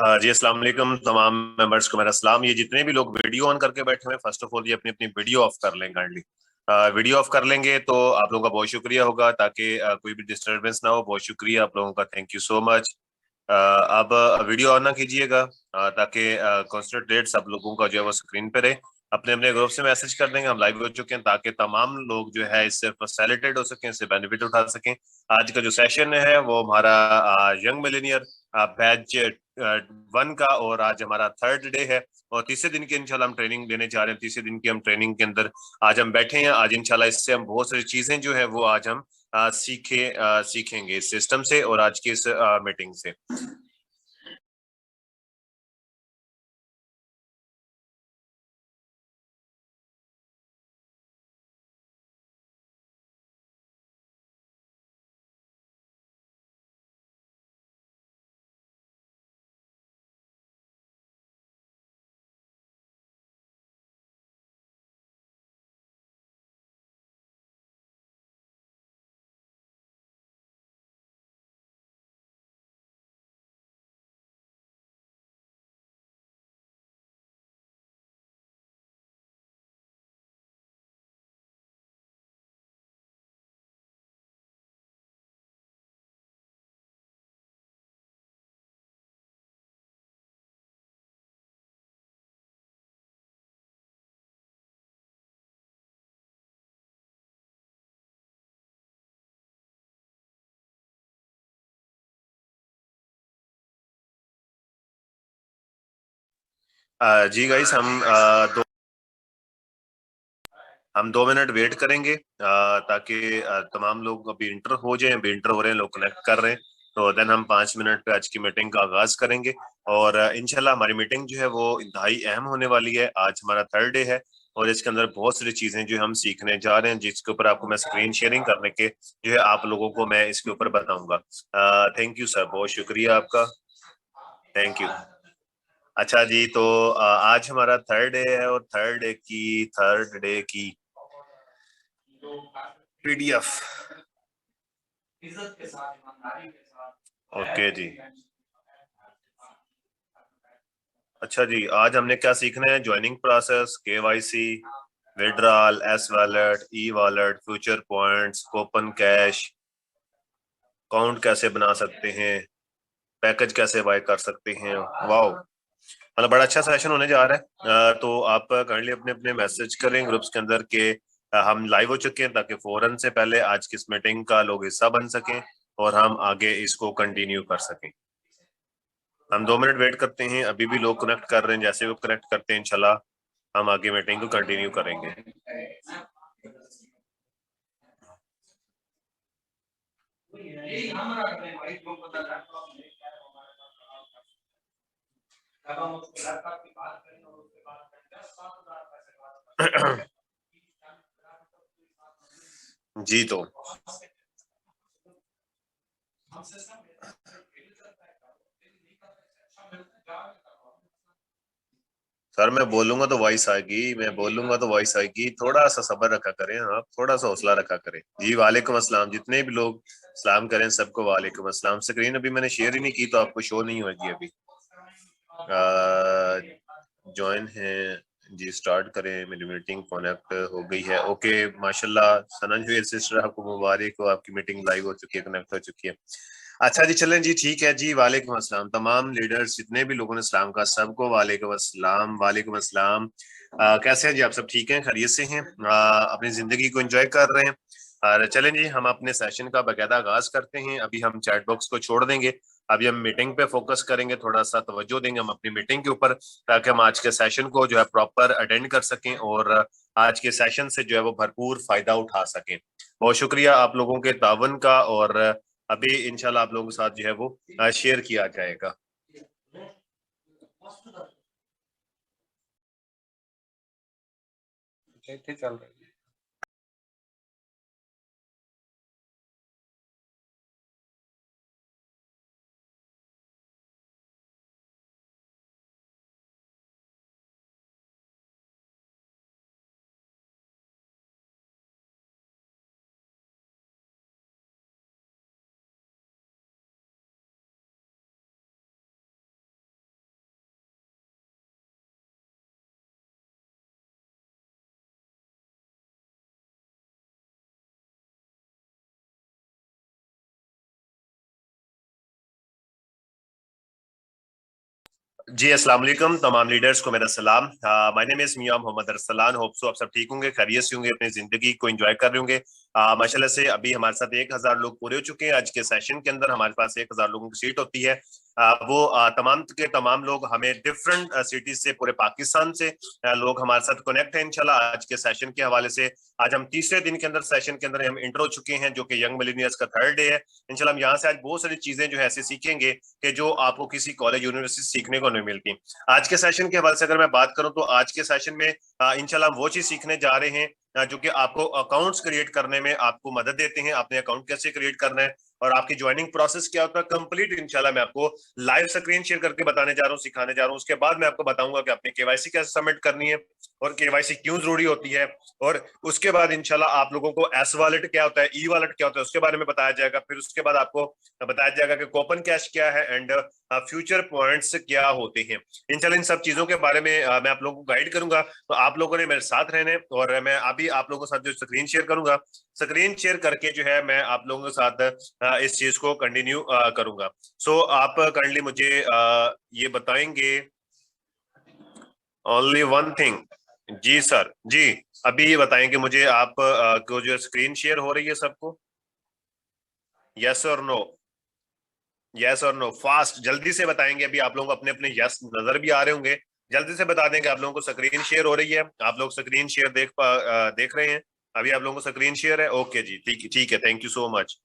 जी अस्सलाम वालेकुम तमाम मेंबर्स को मेरा सलाम। ये जितने भी लोग वीडियो ऑन करके बैठे हुए हैं, फर्स्ट ऑफ ऑल ये अपनी अपनी वीडियो ऑफ कर लें काइंडली। वीडियो ऑफ कर लेंगे तो आप लोगों का बहुत शुक्रिया होगा, ताकि कोई भी डिस्टरबेंस ना हो। बहुत शुक्रिया आप लोगों का, थैंक यू सो मच। अब वीडियो ऑन ना कीजिएगा, ताकि कॉन्सेंट्रेट सब लोगों का जो है वो स्क्रीन पे रहे। अपने अपने ग्रुप से मैसेज कर देंगे, हम लाइव हो चुके हैं, ताकि तमाम लोग जो है इससे फैसिलिटेट हो सकें, इससे बेनिफिट उठा सकें। आज का जो सेशन है वो हमारा यंग मिलेनियर बैच 1 का, और आज हमारा थर्ड डे है। और तीसरे दिन की इंशाल्लाह हम ट्रेनिंग देने जा रहे हैं। तीसरे दिन की हम ट्रेनिंग के अंदर आज हम बैठे हैं। आज इंशाल्लाह इससे हम बहुत सारी चीजें जो है वो आज हम सीखेंगे इस सिस्टम से और आज की इस मीटिंग से। जी गाइस, हम 2 मिनट वेट करेंगे, ताकि तमाम लोग अभी इंटर हो जाएं। अभी इंटर हो रहे हैं, लोग कनेक्ट कर रहे हैं। तो देन हम 5 मिनट पे आज की मीटिंग का आगाज करेंगे। और इंशाल्लाह हमारी मीटिंग जो है वो इंतहाई अहम होने वाली है। आज हमारा थर्ड डे है और इसके अंदर बहुत सारी चीजें जो हम सीखने जा रहे हैं, जिसके ऊपर आपको मैं स्क्रीन शेयरिंग करने के जो है आप लोगों को मैं इसके ऊपर बताऊंगा। थैंक यू सर, बहुत शुक्रिया आपका, थैंक यू। अच्छा जी, तो आज हमारा थर्ड डे है और थर्ड डे की पीडीएफ। ओके जी। अच्छा जी, आज हमने क्या सीखना है? Joining process, KYC, withdrawal, S wallet, e wallet, future points, coupon cash, account कैसे बना सकते हैं, पैकेज कैसे बाय कर सकते हैं। वाओ, मतलब बड़ा अच्छा सेशन होने जा रहा है। तो आप काइंडली अपने अपने मैसेज करें ग्रुप्स के अंदर के हम लाइव हो चुके हैं, ताकि फौरन से पहले आज की इस मीटिंग का लोग हिस्सा बन सकें और हम आगे इसको कंटिन्यू कर सकें। हम 2 मिनट वेट करते हैं, अभी भी लोग कनेक्ट कर रहे हैं। जैसे वो कनेक्ट करते हैं इंशाल्लाह हम आगे मीटिंग को कंटिन्यू करेंगे। जी, तो सर मैं बोलूंगा तो वॉइस आएगी, मैं बोलूंगा तो वॉइस आएगी। थोड़ा सा सब्र रखा करें आप, थोड़ा सा हौसला रखा करें। जी वालेकुम अस्सलाम, जितने भी लोग सलाम करें सबको वालेकुम अस्सलाम। स्क्रीन अभी मैंने शेयर ही नहीं की, तो आपको शो नहीं होगी अभी। ज्वाइन है जी, स्टार्ट करें। मेरी मीटिंग कनेक्ट हो गई है। ओके, माशाल्लाह सनन सिस्टर, आपको मुबारक हो, आपकी मीटिंग लाइव हो चुकी है, कनेक्ट हो चुकी है। अच्छा जी, चलें जी, ठीक है जी। वालेकुम अस्सलाम तमाम लीडर्स, जितने भी लोगों ने सलाम कहा सबको वालेकुम अस्सलाम, वालेकुम अस्सलाम। कैसे हैं जी आप? सब ठीक हैं, खैरियत से हैं? अपनी जिंदगी को एंजॉय कर रहे हैं? और चलें जी, हम अपने सेशन का बाकायदा आगाज करते हैं। अभी हम चैट बॉक्स को छोड़ देंगे, अभी हम मीटिंग पे फोकस करेंगे, थोड़ा सा तवज्जो देंगे हम अपनी मीटिंग के ऊपर, ताकि हम आज के सेशन को जो है प्रॉपर अटेंड कर सकें और आज के सेशन से जो है वो भरपूर फायदा उठा सकें। बहुत शुक्रिया आप लोगों के तावन का। और अभी इंशाल्लाह आप लोगों के साथ जो है वो शेयर किया जाएगा। चल रहा है। जी अस्सलाम वालेकुम तमाम लीडर्स को मेरा सलाम। My name is Mian Mohammad Arsalan. Hope so आप सब ठीक होंगे, खैरियत से होंगे, अपनी जिंदगी को एंजॉय कर रहे होंगे। माशाल्लाह से अभी हमारे साथ 1000 लोग पूरे हो चुके हैं। आज के सेशन के अंदर हमारे पास 1000 लोगों की सीट होती है। वो तमाम के तमाम लोग हमें डिफरेंट सिटीज से, पूरे पाकिस्तान से लोग हमारे साथ कनेक्ट हैं इंशाल्लाह। आज के सेशन के हवाले से आज हम तीसरे दिन के अंदर सेशन के अंदर हम इंटर हो चुके हैं, जो कि यंग मिलेनियर्स का थर्ड डे है। इंशाल्लाह हम यहाँ से आज बहुत सारी चीजें जो है ऐसे सीखेंगे कि जो आपको किसी कॉलेज यूनिवर्सिटी सीखने को नहीं मिलती। आज के सेशन के हवाले से अगर मैं बात करूं तो आज के सेशन में इंशाल्लाह हम वो चीज सीखने जा रहे हैं जो कि आपको अकाउंट्स क्रिएट करने में आपको मदद देते हैं। आपने अकाउंट कैसे क्रिएट करना है और आपकी ज्वाइनिंग प्रोसेस क्या होता है कंप्लीट इंशाल्लाह मैं आपको लाइव स्क्रीन शेयर करके बताने जा रहा हूँ, सिखाने जा रहा हूँ। उसके बाद मैं आपको बताऊंगा कि आपने केवाईसी कैसे सबमिट करनी है और केवाईसी क्यों जरूरी होती है। और उसके बाद इंशाल्लाह आप लोगों को एस वॉलेट क्या होता है, ई वॉलेट क्या होता है, उसके बारे में बताया जाएगा। फिर उसके बाद आपको बताया जाएगा कि कूपन कैश क्या है एंड फ्यूचर पॉइंट्स क्या होते हैं। इंशाल्लाह इन सब चीजों के बारे में मैं आप लोगों को गाइड करूंगा। तो आप लोगों ने मेरे साथ रहने और मैं अभी आप लोगों के साथ जो स्क्रीन शेयर करूंगा, स्क्रीन शेयर करके जो है मैं आप लोगों के साथ इस चीज को कंटिन्यू करूंगा। सो आप काइंडली मुझे ये बताएंगे ओनली वन थिंग। जी सर जी, अभी ये बताएंगे मुझे आप को जो स्क्रीन शेयर हो रही है सबको, यस और नो, यस और नो, फास्ट जल्दी से बताएंगे। अभी आप लोग अपने अपने यस नजर भी आ रहे होंगे, जल्दी से बता देंगे आप लोगों को स्क्रीन शेयर हो रही है। आप लोग स्क्रीन शेयर देख रहे हैं। अभी आप लोगों को स्क्रीन शेयर है, ओके जी, ठीक ठीक है, thank you so much.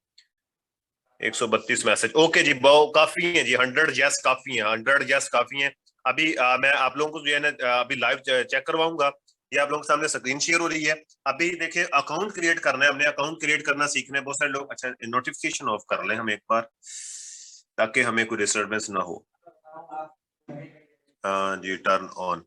132 message, okay जी, बहुत काफी है जी, 100 यस काफी है, 100 यस काफी है। अभी मैं आप लोगों को जो है ना अभी लाइव चेक करवाऊंगा। ये आप लोगों के सामने स्क्रीन शेयर हो रही है। अभी देखिए अकाउंट क्रिएट करना है, हमने अकाउंट क्रिएट करना सीखना है। बहुत सारे लोग, अच्छा नोटिफिकेशन ऑफ कर लें हम एक बार ताकि हमें कोई डिस्टर्बेंस ना हो। जी टर्न ऑन,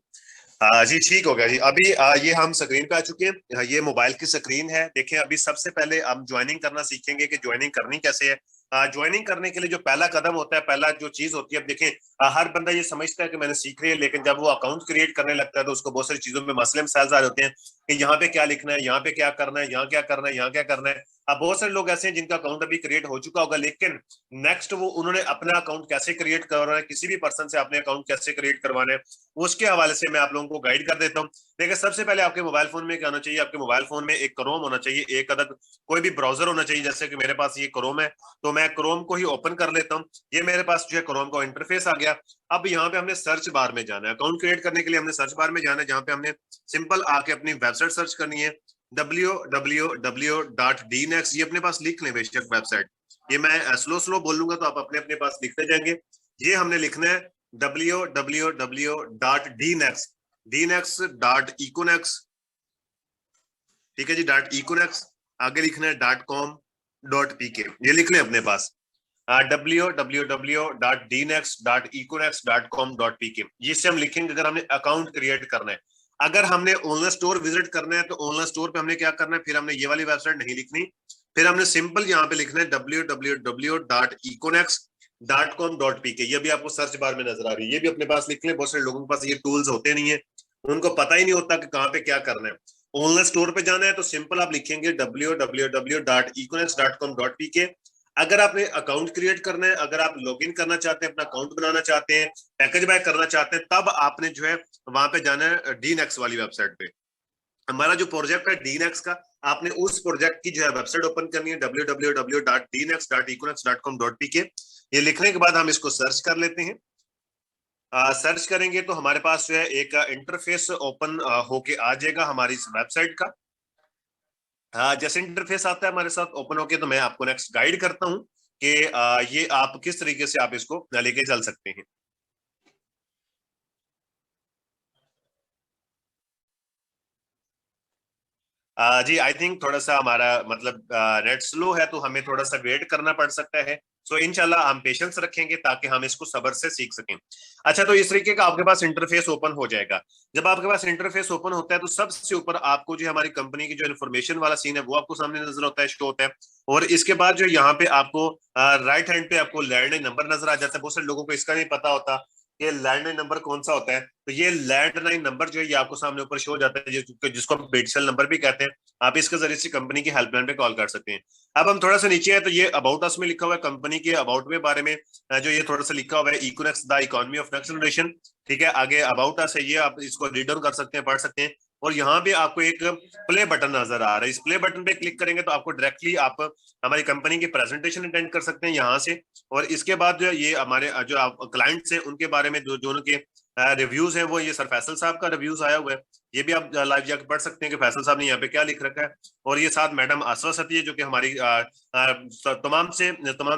जी ठीक हो गया जी। अभी ये हम स्क्रीन पे आ चुके हैं, ये मोबाइल की स्क्रीन है। देखें अभी सबसे पहले हम ज्वाइनिंग करना सीखेंगे कि ज्वाइनिंग करनी कैसे है। ज्वाइनिंग करने के लिए जो पहला कदम होता है, पहला जो चीज होती है, अब देखें हर बंदा ये समझता है कि मैंने सीख लिया, लेकिन जब वो अकाउंट क्रिएट करने लगता है तो उसको बहुत सारी चीजों में मसले मसाइल आ होते हैं कि यहाँ पे क्या लिखना है, यहाँ पे क्या करना है, यहाँ क्या करना है, यहाँ क्या करना है। अब बहुत सारे लोग ऐसे हैं जिनका अकाउंट अभी क्रिएट हो चुका होगा, लेकिन नेक्स्ट वो उन्होंने अपना अकाउंट कैसे क्रिएट करवाना है, किसी भी पर्सन से अपने अकाउंट कैसे क्रिएट करवाना है, उसके हवाले से मैं आप लोगों को गाइड कर देता हूँ। देखिए सबसे पहले आपके मोबाइल फोन में क्या होना चाहिए, आपके मोबाइल फोन में एक क्रोम होना चाहिए, एक अदद कोई भी ब्राउजर होना चाहिए। जैसे कि मेरे पास ये क्रोम है तो मैं क्रोम को ही ओपन कर लेता हूँ। ये मेरे पास जो है क्रोम का इंटरफेस आ गया। अब यहाँ पे हमने सर्च बार में जाना है, अकाउंट क्रिएट करने के लिए हमने सर्च बार में जाना है, जहाँ पे हमने सिंपल आके अपनी वेबसाइट सर्च करनी है, www.dnext। ये अपने पास लिख लें बेशक वेबसाइट, ये मैं स्लो स्लो बोलूंगा तो आप अपने अपने पास लिखते जाएंगे। ये हमने लिखना है www.dnext, dnext.econext, ठीक है जी, .econext। आगे लिखना है .com.pk, ये लिख लें अपने पास www.dnext.econext.com.pk। जिससे हम लिखेंगे अगर हमने अकाउंट क्रिएट करना है। अगर हमने ऑनलाइन स्टोर विजिट करना है तो ऑनलाइन स्टोर पे हमने क्या करना है, फिर हमने ये वाली वेबसाइट नहीं लिखनी, फिर हमने सिंपल यहाँ पे लिखना है www.econext.com.pk। ये भी आपको सर्च बार में नजर आ रही है, ये भी अपने पास लिख लें। बहुत सारे लोगों के पास ये टूल्स होते नहीं है, उनको पता ही नहीं होता कि कहाँ पे क्या करना है। ऑनलाइन स्टोर पे जाना है तो सिंपल आप लिखेंगे www.econext.com.pk। अगर आपने अकाउंट क्रिएट करना है, अगर आप लॉगिन करना चाहते हैं, अपना अकाउंट बनाना चाहते हैं, पैकेज बाय करना चाहते हैं, तब आपने जो है वहां पे जाना है डीनेक्स वाली वेबसाइट पे। हमारा जो प्रोजेक्ट है डीनेक्स का, आपने उस प्रोजेक्ट की जो है वेबसाइट ओपन करनी है www.dnext.econext.com.pk। ये लिखने के बाद हम इसको सर्च कर लेते हैं। सर्च करेंगे तो हमारे पास जो है एक इंटरफेस ओपन होके आ जाएगा हमारी इस वेबसाइट का। जैसे इंटरफेस आता है हमारे साथ ओपन होके, तो मैं आपको नेक्स्ट गाइड करता हूं कि ये आप किस तरीके से आप इसको लेके चल सकते हैं। जी आई थिंक थोड़ा सा हमारा मतलब नेट स्लो है, तो हमें थोड़ा सा वेट करना पड़ सकता है। सो इंशाल्लाह हम पेशेंस रखेंगे ताकि हम इसको सब्र से सीख सकें। अच्छा, तो इस तरीके का आपके पास इंटरफेस ओपन हो जाएगा। जब आपके पास इंटरफेस ओपन होता है तो सबसे ऊपर आपको जो हमारी कंपनी की जो इन्फॉर्मेशन वाला सीन है वो आपको सामने नजर होता है, शो होता है। और इसके बाद जो यहाँ पे आपको राइट हैंड पे आपको लैंडलाइन नंबर नजर आ जाता है। बहुत सारे लोगों को इसका नहीं पता होता कि लैंडलाइन नंबर कौन सा होता है। तो ये लैंडलाइन नंबर जो है ये आपको सामने ऊपर शो हो जाता है, जिसको हम बेडसेल नंबर भी कहते हैं। आप इसके जरिए से कंपनी की हेल्पलाइन पे कॉल कर सकते हैं। अब हम थोड़ा सा नीचे है तो ये अबाउट अस में लिखा हुआ है कंपनी के अबाउट में बारे में, जो ये थोड़ा सा लिखा हुआ है Econex the economy of next generation. ठीक है, आगे अबाउट अस है, ये आप इसको रीड डाउन कर सकते हैं, पढ़ सकते हैं। और यहाँ पे आपको एक प्ले बटन नजर आ रहा है, इस प्ले बटन पे क्लिक करेंगे तो आपको डायरेक्टली आप हमारी कंपनी की प्रेजेंटेशन अटेंड कर सकते हैं यहाँ से। और इसके बाद जो ये हमारे जो क्लाइंट्स हैं उनके बारे में जो उनके रिव्यूज हैं, वो ये सर फैसल साहब का रिव्यूज आया हुआ है, ये भी आप लाइव जाकर पढ़ सकते हैं कि फैसल साहब ने यहाँ पे क्या लिख रखा है। और ये साथ मैडम आसवा सती है जो कि हमारी तमाम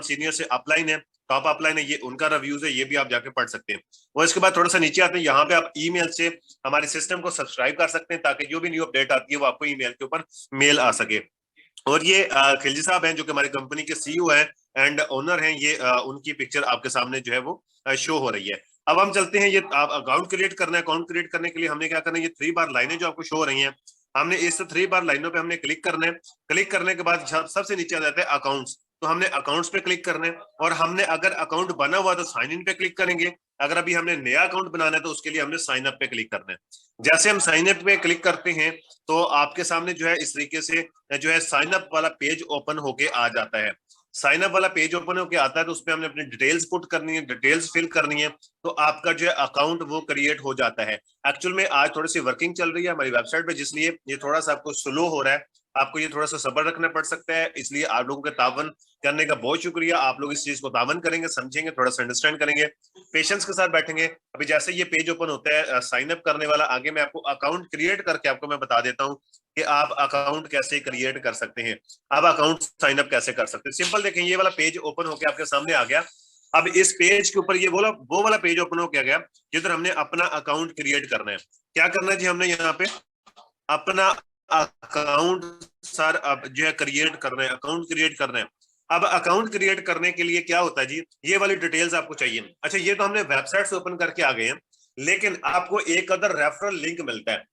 सीनियर से अपलाइन है, टॉप अपलाइन है, ये उनका रिव्यूज है, ये भी आप जाके पढ़ सकते हैं। और इसके बाद थोड़ा सा नीचे आते हैं, यहाँ पे आप ईमेल से हमारे सिस्टम को सब्सक्राइब कर सकते हैं ताकि जो भी न्यू अपडेट आती है वो आपको ईमेल के ऊपर मेल आ सके। और ये खिलजी साहब हैं जो कि हमारी कंपनी के सीईओ हैं एंड ओनर हैं, ये उनकी पिक्चर आपके सामने जो है वो शो हो रही है। अब हम चलते हैं, ये आप अकाउंट क्रिएट करना है, अकाउंट क्रिएट करने के लिए हमने क्या करना है, ये 3 बार लाइनें जो आपको शो हो रही हैं, हमने इस 3 बार लाइनों पे हमने क्लिक करना है। क्लिक करने के बाद सबसे नीचे आ जाता है अकाउंट्स, तो हमने अकाउंट्स पे क्लिक करना है। और हमने अगर अकाउंट बना हुआ तो साइन इन पे क्लिक करेंगे, अगर अभी हमने नया अकाउंट बनाना है तो उसके लिए हमने साइन अप पे क्लिक करना है। जैसे हम साइन अप पे क्लिक करते हैं तो आपके सामने जो है इस तरीके से जो है साइन अप वाला पेज ओपन होके आ जाता है। साइन अप वाला पेज ओपन होके आता है तो उसमें हमने अपनी डिटेल्स पुट करनी है, डिटेल्स फिल करनी है, तो आपका जो है अकाउंट वो क्रिएट हो जाता है। एक्चुअल में आज थोड़ी सी वर्किंग चल रही है हमारी वेबसाइट पे, जिसलिए ये थोड़ा सा आपको स्लो हो रहा है, आपको ये थोड़ा सा सब्र रखना पड़ सकता है, इसलिए आप लोगों के तावन करने का बहुत शुक्रिया। आप लोग इस चीज को तावन करेंगे, समझेंगे, थोड़ा सा अंडरस्टैंड करेंगे, पेशेंस के साथ बैठेंगे। अभी जैसे ये पेज ओपन होता है साइन अप करने वाला, आगे मैं आपको अकाउंट क्रिएट करके आपको मैं बता देता हूँ कि आप अकाउंट कैसे क्रिएट कर सकते हैं, आप अकाउंट साइन अप कैसे कर सकते हैं। सिंपल देखें, ये वाला पेज ओपन होकर आपके सामने आ गया। अब इस पेज के ऊपर ये वो वाला पेज ओपन हो गया जिधर हमने अपना अकाउंट क्रिएट करना है। क्या करना है जी, हमने यहाँ पे अपना अकाउंट सर अब जो है क्रिएट करना है, अकाउंट क्रिएट करना है। अब अकाउंट क्रिएट करने के लिए क्या होता है जी, ये वाली डिटेल्स आपको चाहिए। अच्छा, ये तो हमने वेबसाइट से ओपन करके आ गए हैं, लेकिन आपको एक अदर रेफरल लिंक मिलता है।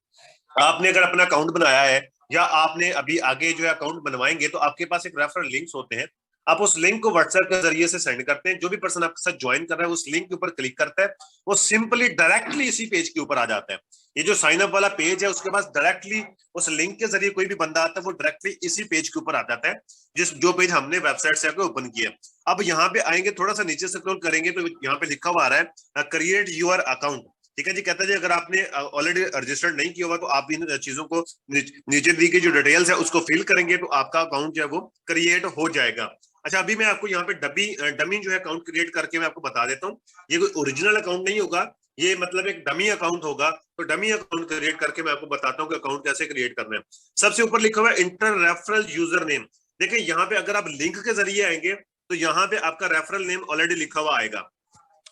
आपने अगर अपना अकाउंट बनाया है या आपने अभी आगे जो है अकाउंट बनवाएंगे तो आपके पास एक रेफरल लिंक्स होते हैं। आप उस लिंक को व्हाट्सएप के जरिए से सेंड करते हैं, जो भी पर्सन आपके साथ ज्वाइन कर रहा है उस लिंक के ऊपर क्लिक करता है, वो सिंपली डायरेक्टली इसी पेज के ऊपर आ जाता है। ये जो साइन अप वाला पेज है उसके पास डायरेक्टली उस लिंक के जरिए कोई भी बंदा आता है, वो डायरेक्टली इसी पेज के ऊपर आ जाता है, जो पेज हमने वेबसाइट से आके ओपन किया। अब यहाँ पे आएंगे, थोड़ा सा नीचे स्क्रॉल करेंगे तो यहाँ पे लिखा हुआ आ रहा है क्रिएट यूर अकाउंट। ठीक है जी, कहता है जी अगर आपने ऑलरेडी रजिस्टर्ड नहीं किया हुआ तो आप इन चीजों को नीचे दी गई जो डिटेल्स है उसको फिल करेंगे तो आपका अकाउंट जो है वो क्रिएट हो जाएगा। अच्छा, अभी मैं आपको यहाँ पे डमी जो है अकाउंट क्रिएट करके मैं आपको बता देता हूँ। ये कोई ओरिजिनल अकाउंट नहीं होगा, ये मतलब एक डमी अकाउंट होगा। तो डमी अकाउंट क्रिएट करके मैं आपको बताता हूँ कि अकाउंट कैसे क्रिएट करना है। सबसे ऊपर लिखा हुआ है इंटर रेफरल यूजर नेम। देखिए यहाँ पे अगर आप लिंक के जरिए आएंगे तो यहाँ पे आपका रेफरल नेम ऑलरेडी लिखा हुआ आएगा।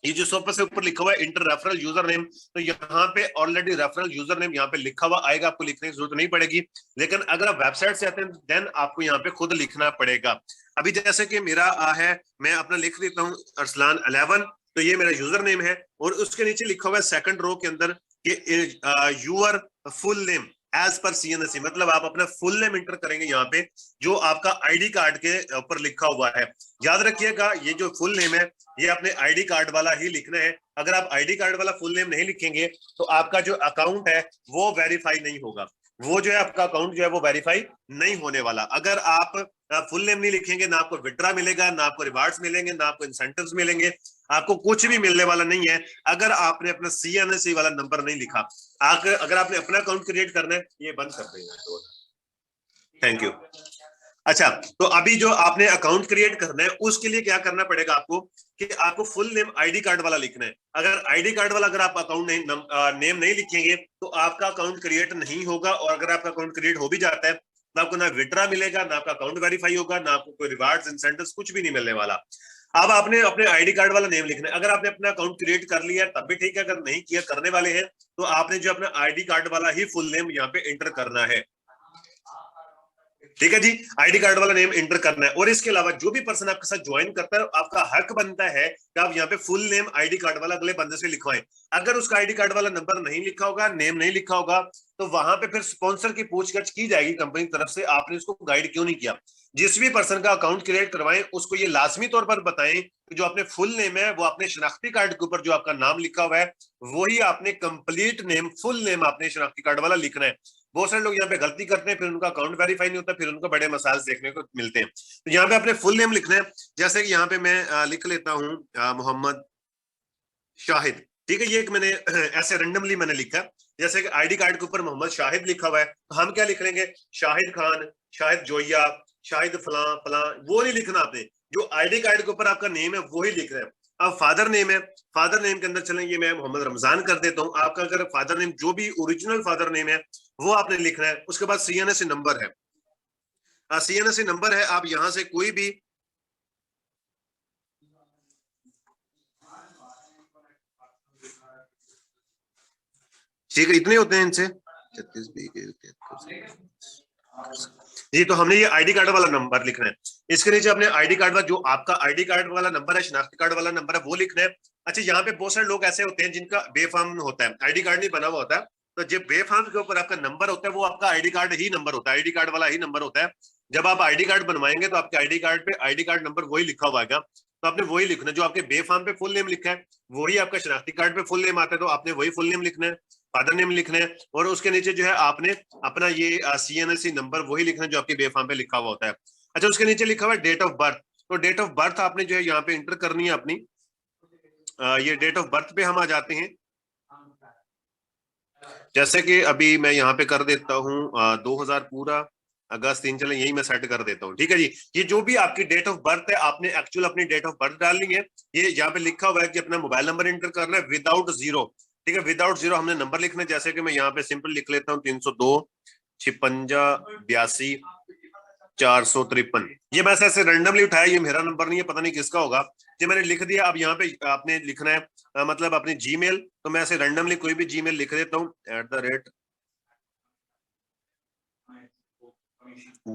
ये जो सब से ऊपर लिखा हुआ है इंटर रेफरल यूजर नेम, तो यहाँ पे ऑलरेडी रेफरल यूजर नेम यहाँ पे लिखा हुआ आएगा, आपको लिखने की जरूरत नहीं पड़ेगी। लेकिन अगर आप वेबसाइट से आते हैं देन आपको यहाँ पे खुद लिखना पड़ेगा। अभी जैसे कि मेरा है, मैं अपना लिख देता हूँ अरसलान 11, तो ये मेरा यूजर नेम है। और उसके नीचे लिखा हुआ है सेकंड रो के अंदर कि your full name as per CNSE, मतलब आप अपना फुल नेम इंटर करेंगे यहाँ पे जो आपका आईडी कार्ड के ऊपर लिखा हुआ है। याद रखिएगा ये जो फुल नेम है ये अपने आईडी कार्ड वाला ही लिखना है। अगर आप आईडी कार्ड वाला फुल नेम नहीं लिखेंगे तो आपका जो अकाउंट है वो वेरीफाई नहीं होगा, वो जो है आपका अकाउंट जो है वो वेरीफाई नहीं होने वाला। अगर आप फुल नेम नहीं लिखेंगे ना आपको विड्रा मिलेगा, ना आपको रिवार्ड्स मिलेंगे, ना आपको इंसेंटिव्स मिलेंगे, आपको कुछ भी मिलने वाला नहीं है अगर आपने अपना CNSE वाला नंबर नहीं लिखा। अगर आपने अपना अकाउंट क्रिएट करना है, ये बंद कर देंगे, थैंक यू। अच्छा, तो अभी जो आपने अकाउंट क्रिएट करना है उसके लिए क्या करना पड़ेगा आपको कि आपको फुल नेम आईडी कार्ड वाला लिखना है। अगर आईडी कार्ड वाला अगर आप अकाउंट नेम नहीं लिखेंगे तो आपका अकाउंट क्रिएट नहीं होगा। और अगर आपका अकाउंट क्रिएट हो भी जाता है तो आपको ना विड्रा मिलेगा, ना आपका अकाउंट वेरीफाई होगा, ना आपको कोई रिवार्ड्स इंसेंटिव्स कुछ भी नहीं मिलने वाला। अब आपने अपने आईडी कार्ड वाला नेम लिखना है। अगर आपने अपना अकाउंट क्रिएट कर लिया तब भी ठीक है, अगर नहीं किया करने वाले हैं तो आपने जो अपना आईडी कार्ड वाला ही फुल नेम यहाँ पे एंटर करना है। ठीक है जी, आईडी कार्ड वाला नेम एंटर करना है। और इसके अलावा जो भी पर्सन आपके साथ ज्वाइन करता है आपका हक बनता है कि आप यहाँ पे फुल नेम आईडी कार्ड वाला अगले बंदे से लिखवाएं। अगर उसका आईडी कार्ड वाला नंबर नहीं लिखा होगा, नेम नहीं लिखा होगा, तो वहां पे फिर स्पॉन्सर की पूछताछ की जाएगी कंपनी की तरफ से, आपने उसको गाइड क्यों नहीं किया। जिस भी पर्सन का अकाउंट क्रिएट करवाएं उसको ये लाजमी तौर पर बताएं कि जो अपने फुल नेम है वो अपने शनाख्ती कार्ड के ऊपर जो आपका नाम लिखा हुआ है वही आपने कंप्लीट नेम, फुल नेम आपने शनाख्ती कार्ड वाला लिखना है। बहुत सारे लोग यहाँ पे गलती करते हैं, फिर उनका अकाउंट वेरीफाई नहीं होता, फिर उनको बड़े मसाइल देखने को मिलते हैं। तो यहाँ पे अपने फुल नेम लिखना है, जैसे कि यहाँ पे मैं लिख लेता हूँ मोहम्मद शाहिद। ठीक है, ये एक मैंने ऐसे रैंडमली मैंने लिखा, जैसे कि आईडी कार्ड के ऊपर मोहम्मद शाहिद लिखा हुआ है, तो हम क्या लिख लेंगे, शाहिद खान, शाहिद जोया, शाहिद फलां फलां, वो नहीं लिखना आपने, जो आईडी कार्ड के ऊपर आपका नेम है वही लिख रहे हैं। अब फादर नेम है, फादर नेम के अंदर चलें, ये मैं मोहम्मद रमजान कर देता हूँ। आपका अगर फादर नेम जो भी ओरिजिनल फादर नेम है वो आपने लिखना है। उसके बाद CNSE नंबर है, CNSE नंबर है, आप यहां से कोई भी ठीक है, इतने होते हैं इनसे 36 जी। तो हमने ये आईडी कार्ड वाला नंबर लिखना है, इसके नीचे अपने आईडी कार्ड वाला जो आपका आईडी कार्ड वाला नंबर है, शनाख्ती कार्ड वाला नंबर है, वो लिखना है। अच्छा, यहाँ पे बहुत सारे लोग ऐसे होते हैं जिनका बेफाम होता है, आईडी कार्ड नहीं बना हुआ होता है, तो जो बेफाम के ऊपर आपका नंबर होता है वो आपका आईडी कार्ड ही नंबर होता है, आईडी कार्ड वाला ही नंबर होता है। जब आप आईडी कार्ड बनवाएंगे तो आपके आईडी कार्ड पे आईडी कार्ड नंबर वही लिखा हुआ है, तो आपने वही लिखना है। जो आपके बेफाम पे फुल नेम लिखा है वही आपका शनाख्ती कार्ड पे फुल नेम आता है, तो आपने वही फुल नेम लिखना है, फादर नेम लिखना है, और उसके नीचे जो है आपने अपना ये CNSE नंबर वही लिखना है जो आपके बेफाम पे लिखा हुआ होता है। अच्छा, उसके नीचे लिखा हुआ है डेट ऑफ बर्थ, तो डेट ऑफ बर्थ आपने जो है यहाँ पे इंटर करनी है अपनी। ये डेट ऑफ बर्थ पे हम आ जाते हैं, जैसे कि अभी मैं यहाँ पे कर देता हूँ 2000 पूरा अगस्त 3, चले यही मैं सेट कर देता हूँ। ठीक है जी, ये जो भी आपकी डेट ऑफ बर्थ है आपने एक्चुअल अपनी डेट ऑफ बर्थ डालनी है। ये यहाँ पे लिखा हुआ है कि अपना मोबाइल नंबर एंटर करना है विदाउट जीरो। ठीक है, विदाउट जीरो हमने नंबर लिखना है, जैसे कि मैं यहाँ पे सिंपल लिख लेता हूँ 302 56 82 453। ये बस ऐसे रैंडमली उठाया, ये मेरा नंबर नहीं है, पता नहीं किसका होगा, ये मैंने लिख दिया। अब यहाँ पे आपने लिखना है मतलब अपनी जीमेल, तो मैं ऐसे रैंडमली कोई भी जीमेल लिख देता हूँ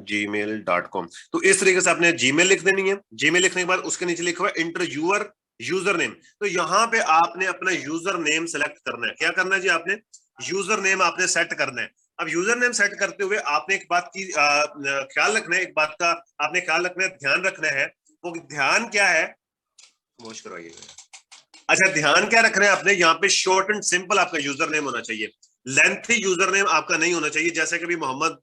@gmail.com। तो इस तरीके से आपने जीमेल लिख देनी है। जीमेल लिखने के बाद उसके नीचे लिखा हुआ है इंटर यूर यूजर नेम, तो यहाँ पे आपने अपना यूजर नेम सेलेक्ट करना है। क्या करना है जी, आपने यूजर नेम आपने सेट करना है। अब यूजर नेम सेट करते हुए आपने एक बात की ख्याल रखना है, एक बात का आपने ख्याल रखना है, ध्यान रखना है। वो ध्यान क्या है, खामोश करवाइएगा। अच्छा, ध्यान क्या रखना है आपने, यहाँ पे शॉर्ट एंड सिंपल आपका यूजर नेम होना चाहिए, लेंथी यूजर नेम आपका नहीं होना चाहिए। जैसे कि भी मोहम्मद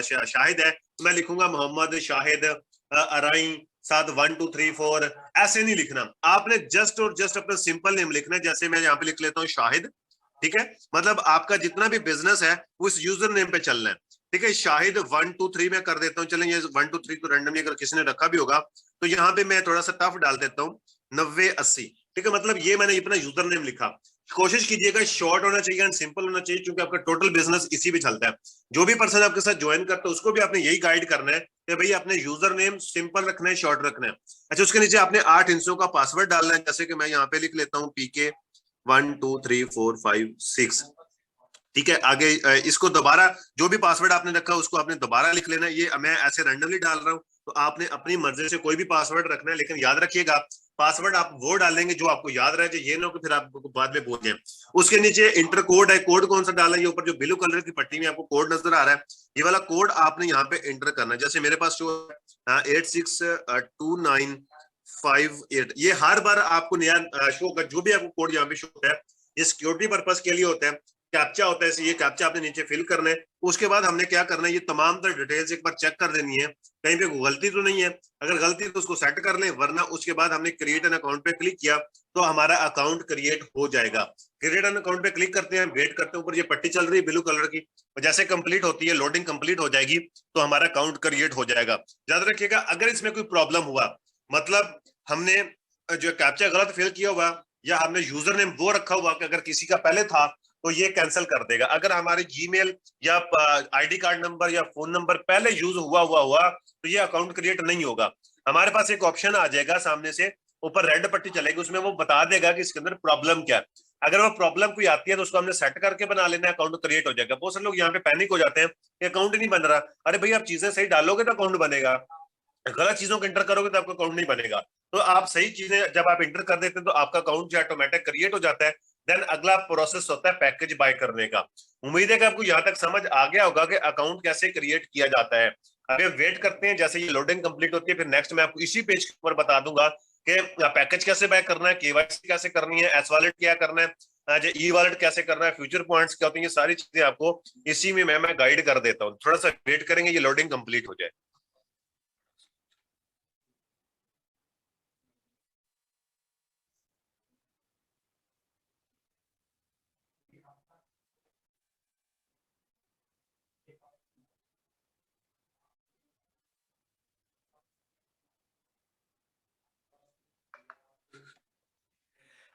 शाहिद है तो मैं लिखूंगा मोहम्मद शाहिद अराई 7 1 2 3 4, ऐसे नहीं लिखना। आपने जस्ट और जस्ट अपना सिंपल नेम लिखना है, जैसे मैं यहाँ पे लिख लेता हूँ शाहिद। ठीक है, मतलब आपका जितना भी बिजनेस है वो इस यूजर नेम पे चलना है। ठीक है, शाहिद 1 2 3 में कर देता हूँ, चलेंगे 1 2 3 तो रैंडमली अगर किसी ने रखा भी होगा तो यहाँ पे मैं थोड़ा सा टफ डाल देता हूँ 90 80। ठीक है, मतलब ये मैंने अपना यूजर नेम लिखा। कोशिश कीजिएगा शॉर्ट होना चाहिए एंड सिंपल होना चाहिए, क्योंकि आपका टोटल बिजनेस इसी पे चलता है। जो भी पर्सन आपके साथ ज्वाइन करता है उसको भी आपने यही गाइड करना है कि भाई अपने यूजर नेम सिंपल रखना है, शॉर्ट रखना है। अच्छा, उसके नीचे आपने 8 हिस्सों का पासवर्ड डालना है, जैसे कि मैं यहाँ पे लिख लेता हूँ PK 1 2 3 4 5 6। ठीक है, आगे इसको दोबारा जो भी पासवर्ड आपने रखा उसको आपने दोबारा लिख लेना है। ये मैं ऐसे रैंडमली डाल रहा हूँ, तो आपने अपनी मर्जी से कोई भी पासवर्ड रखना है, लेकिन याद रखिएगा पासवर्ड आप वो डालेंगे जो आपको याद रहे, ये ना हो कि फिर आपको बाद में भूल जाए। उसके नीचे इंटर कोड है, कोड कौन सा डालना है, ये ऊपर जो ब्लू कलर की पट्टी में आपको कोड नजर आ रहा है, ये वाला कोड आपने यहाँ पे एंटर करना है। जैसे मेरे पास जो 862958, ये हर बार आपको नया शो होगा। जो भी आपको कोड यहाँ पे शो होता है ये सिक्योरिटी पर्पज के लिए होता है, कैप्चा होता है, ये कैप्चा आपने नीचे फिल करना है। उसके बाद हमने क्या करना है, ये तमाम तरह डिटेल्स एक बार चेक कर देनी है, कहीं पे गलती तो नहीं है। अगर गलती है तो उसको सेट कर लें, वरना उसके बाद हमने क्रिएट एन अकाउंट पे क्लिक किया तो हमारा अकाउंट क्रिएट हो जाएगा। क्रिएट एन अकाउंट पे क्लिक करते हैं, वेट करते हैं, ऊपर ये पट्टी चल रही है ब्लू कलर की, जैसे कंप्लीट होती है, लोडिंग कंप्लीट हो जाएगी तो हमारा अकाउंट क्रिएट हो जाएगा। याद रखिएगा अगर इसमें कोई प्रॉब्लम हुआ, मतलब हमने जो कैप्चा गलत फिल किया हुआ या हमने यूजर नेम वो रखा हुआ कि अगर किसी का पहले था तो ये कैंसिल कर देगा। अगर हमारे जीमेल या आईडी कार्ड नंबर या फोन नंबर पहले यूज हुआ तो ये अकाउंट क्रिएट नहीं होगा। हमारे पास एक ऑप्शन आ जाएगा सामने से, ऊपर रेड पट्टी चलेगी, उसमें वो बता देगा कि इसके अंदर प्रॉब्लम क्या है। अगर वो प्रॉब्लम कोई आती है तो उसको हमने सेट करके बना लेना है, अकाउंट क्रिएट हो जाएगा। बहुत सारे लोग यहाँ पे पैनिक हो जाते हैं कि अकाउंट नहीं बन रहा। अरे भाई, आप चीजें सही डालोगे तो अकाउंट बनेगा, गलत चीजों को इंटर करोगे तो आपका अकाउंट नहीं बनेगा। तो आप सही चीजें जब आप इंटर कर देते हैं तो आपका अकाउंट जो ऑटोमेटिक क्रिएट हो जाता है। देन अगला प्रोसेस होता है पैकेज बाय करने का। उम्मीद है कि आपको यहाँ तक समझ आ गया होगा कि अकाउंट कैसे क्रिएट किया जाता है। अभी वेट करते हैं, जैसे ये लोडिंग कंप्लीट होती है फिर नेक्स्ट मैं आपको इसी पेज के ऊपर बता दूंगा कि पैकेज कैसे बाय करना है, केवाईसी कैसे करनी है, एस वॉलेट क्या करना है, ई वॉलेट कैसे करना है, फ्यूचर पॉइंट्स क्या होते हैं, ये सारी चीजें आपको इसी में मैं गाइड कर देता हूँ। थोड़ा सा वेट करेंगे, ये लोडिंग कंप्लीट हो जाए।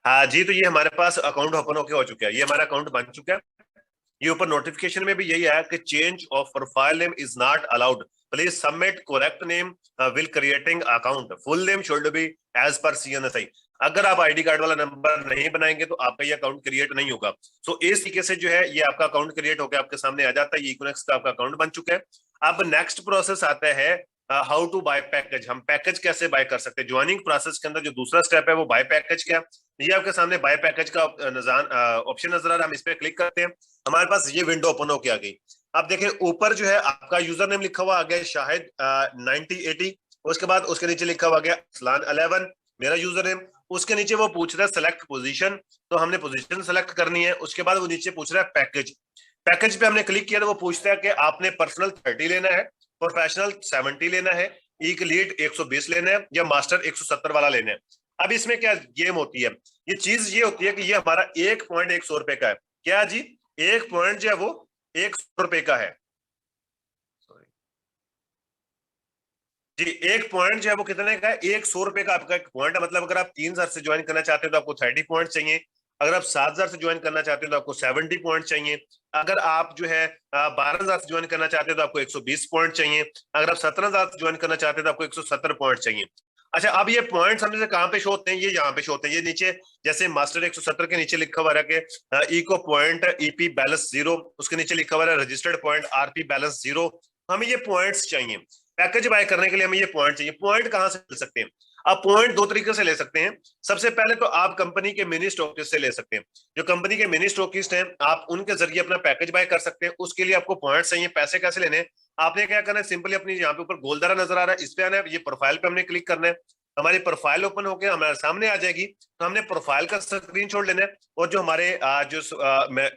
हाँ जी, तो ये हमारे पास अकाउंट ओपन होके हो चुका है, ये हमारा अकाउंट बन चुका है। ये ऊपर नोटिफिकेशन में भी यही आया कि change of profile name is not allowed, please submit correct name will creating account, full name should be as per CNSI। अगर आप आईडी कार्ड वाला नंबर नहीं बनाएंगे तो आपका ये अकाउंट क्रिएट नहीं होगा। सो इस तरीके से जो है ये आपका अकाउंट क्रिएट होकर आपके सामने आ जाता है, ये इकोनॉमिक्स का आपका अकाउंट बन चुका है। अब नेक्स्ट प्रोसेस आता है हाउ टू बाय पैकेज, हम पैकेज कैसे बाय कर सकते हैं। ज्वाइनिंग प्रोसेस के अंदर जो दूसरा स्टेप है वो बाय पैकेज क्या, ये आपके सामने बाय पैकेज का ऑप्शन नजर आ रहा है, हम इस पे क्लिक करते हैं, हमारे पास ये विंडो ओपन होके आ गई। अब देखें ऊपर जो है आपका यूजर नेम लिखा हुआ आ गया शाहिद 9080, उसके बाद उसके नीचे लिखा हुआ गया Aslan11, मेरा यूजर नेम। उसके नीचे वो पूछ रहा है सेलेक्ट पोजीशन, तो हमने पोजीशन सेलेक्ट करनी है। उसके बाद वो नीचे पूछ रहा है पैकेज, पैकेज पे हमने क्लिक किया तो वो पूछता है कि आपने पर्सनल 30 लेना है, प्रोफेशनल 70 लेना है, ई लीड 120 लेना है, या मास्टर 170 वाला लेना है। अब इसमें क्या गेम होती है, ये चीज ये होती है कि ये हमारा 1.100 रुपए का है। क्या जी, एक पॉइंट जो है वो 100 रुपए का है। जी, एक पॉइंट जो है वो कितने का है, 100 रुपए का आपका एक पॉइंट है। मतलब अगर आप 3,000 से ज्वाइन करना चाहते हैं तो आपको 30 पॉइंट चाहिए। अगर आप 7,000 से ज्वाइन करना चाहते हैं तो आपको 70 पॉइंट चाहिए। अगर आप जो है 12,000 से ज्वाइन करना चाहते हैं तो आपको 120 पॉइंट चाहिए। अगर आप 17,000 से ज्वाइन करना चाहते हैं तो आपको 170 पॉइंट चाहिए। अच्छा, अब ये पॉइंट्स हमने से कहाँ पे शो होते हैं, ये यहाँ पे शो होते हैं, ये नीचे जैसे मास्टर 170 के नीचे लिखा हुआ है कि इको पॉइंट EP बैलेंस 0, उसके नीचे लिखा हुआ है रजिस्टर्ड पॉइंट RP बैलेंस 0। हमें ये पॉइंट्स चाहिए, पैकेज बाय करने के लिए हमें ये पॉइंट चाहिए। पॉइंट कहां से मिल सकते हैं, आप पॉइंट दो तरीके से ले सकते हैं। सबसे पहले तो आप कंपनी के मिनी स्टॉकिस्ट से ले सकते हैं, जो कंपनी के मिनी स्टॉकिस्ट हैं आप उनके जरिए अपना पैकेज बाय कर सकते हैं। उसके लिए आपको पॉइंट चाहिए। पैसे कैसे लेने हैं, आपने क्या करना है, सिंपली अपनी यहाँ पे ऊपर गोलदारा नजर आ रहा है, इस पे आना है, ये प्रोफाइल पे हमने क्लिक करना है, हमारी प्रोफाइल ओपन होकर हमारे सामने आ जाएगी। तो हमने प्रोफाइल का स्क्रीनशॉट लेना है, और जो हमारे जो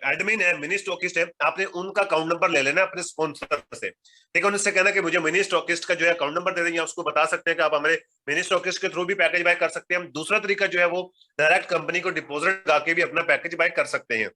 एडमिन है, मिनी स्टॉकिस्ट है, आपने उनका अकाउंट नंबर ले लेना है अपने स्पॉन्सर से। ठीक है, उनसे कहना कि मुझे मिनी स्टॉकिस्ट का जो है अकाउंट नंबर दे देंगे, उसको बता सकते हैं कि आप हमारे मिनी स्टॉकिस्ट के थ्रू भी पैकेज बाय कर सकते हैं। हम दूसरा तरीका जो है वो डायरेक्ट कंपनी को डिपॉजिट लगा के भी अपना पैकेज बाय कर सकते हैं।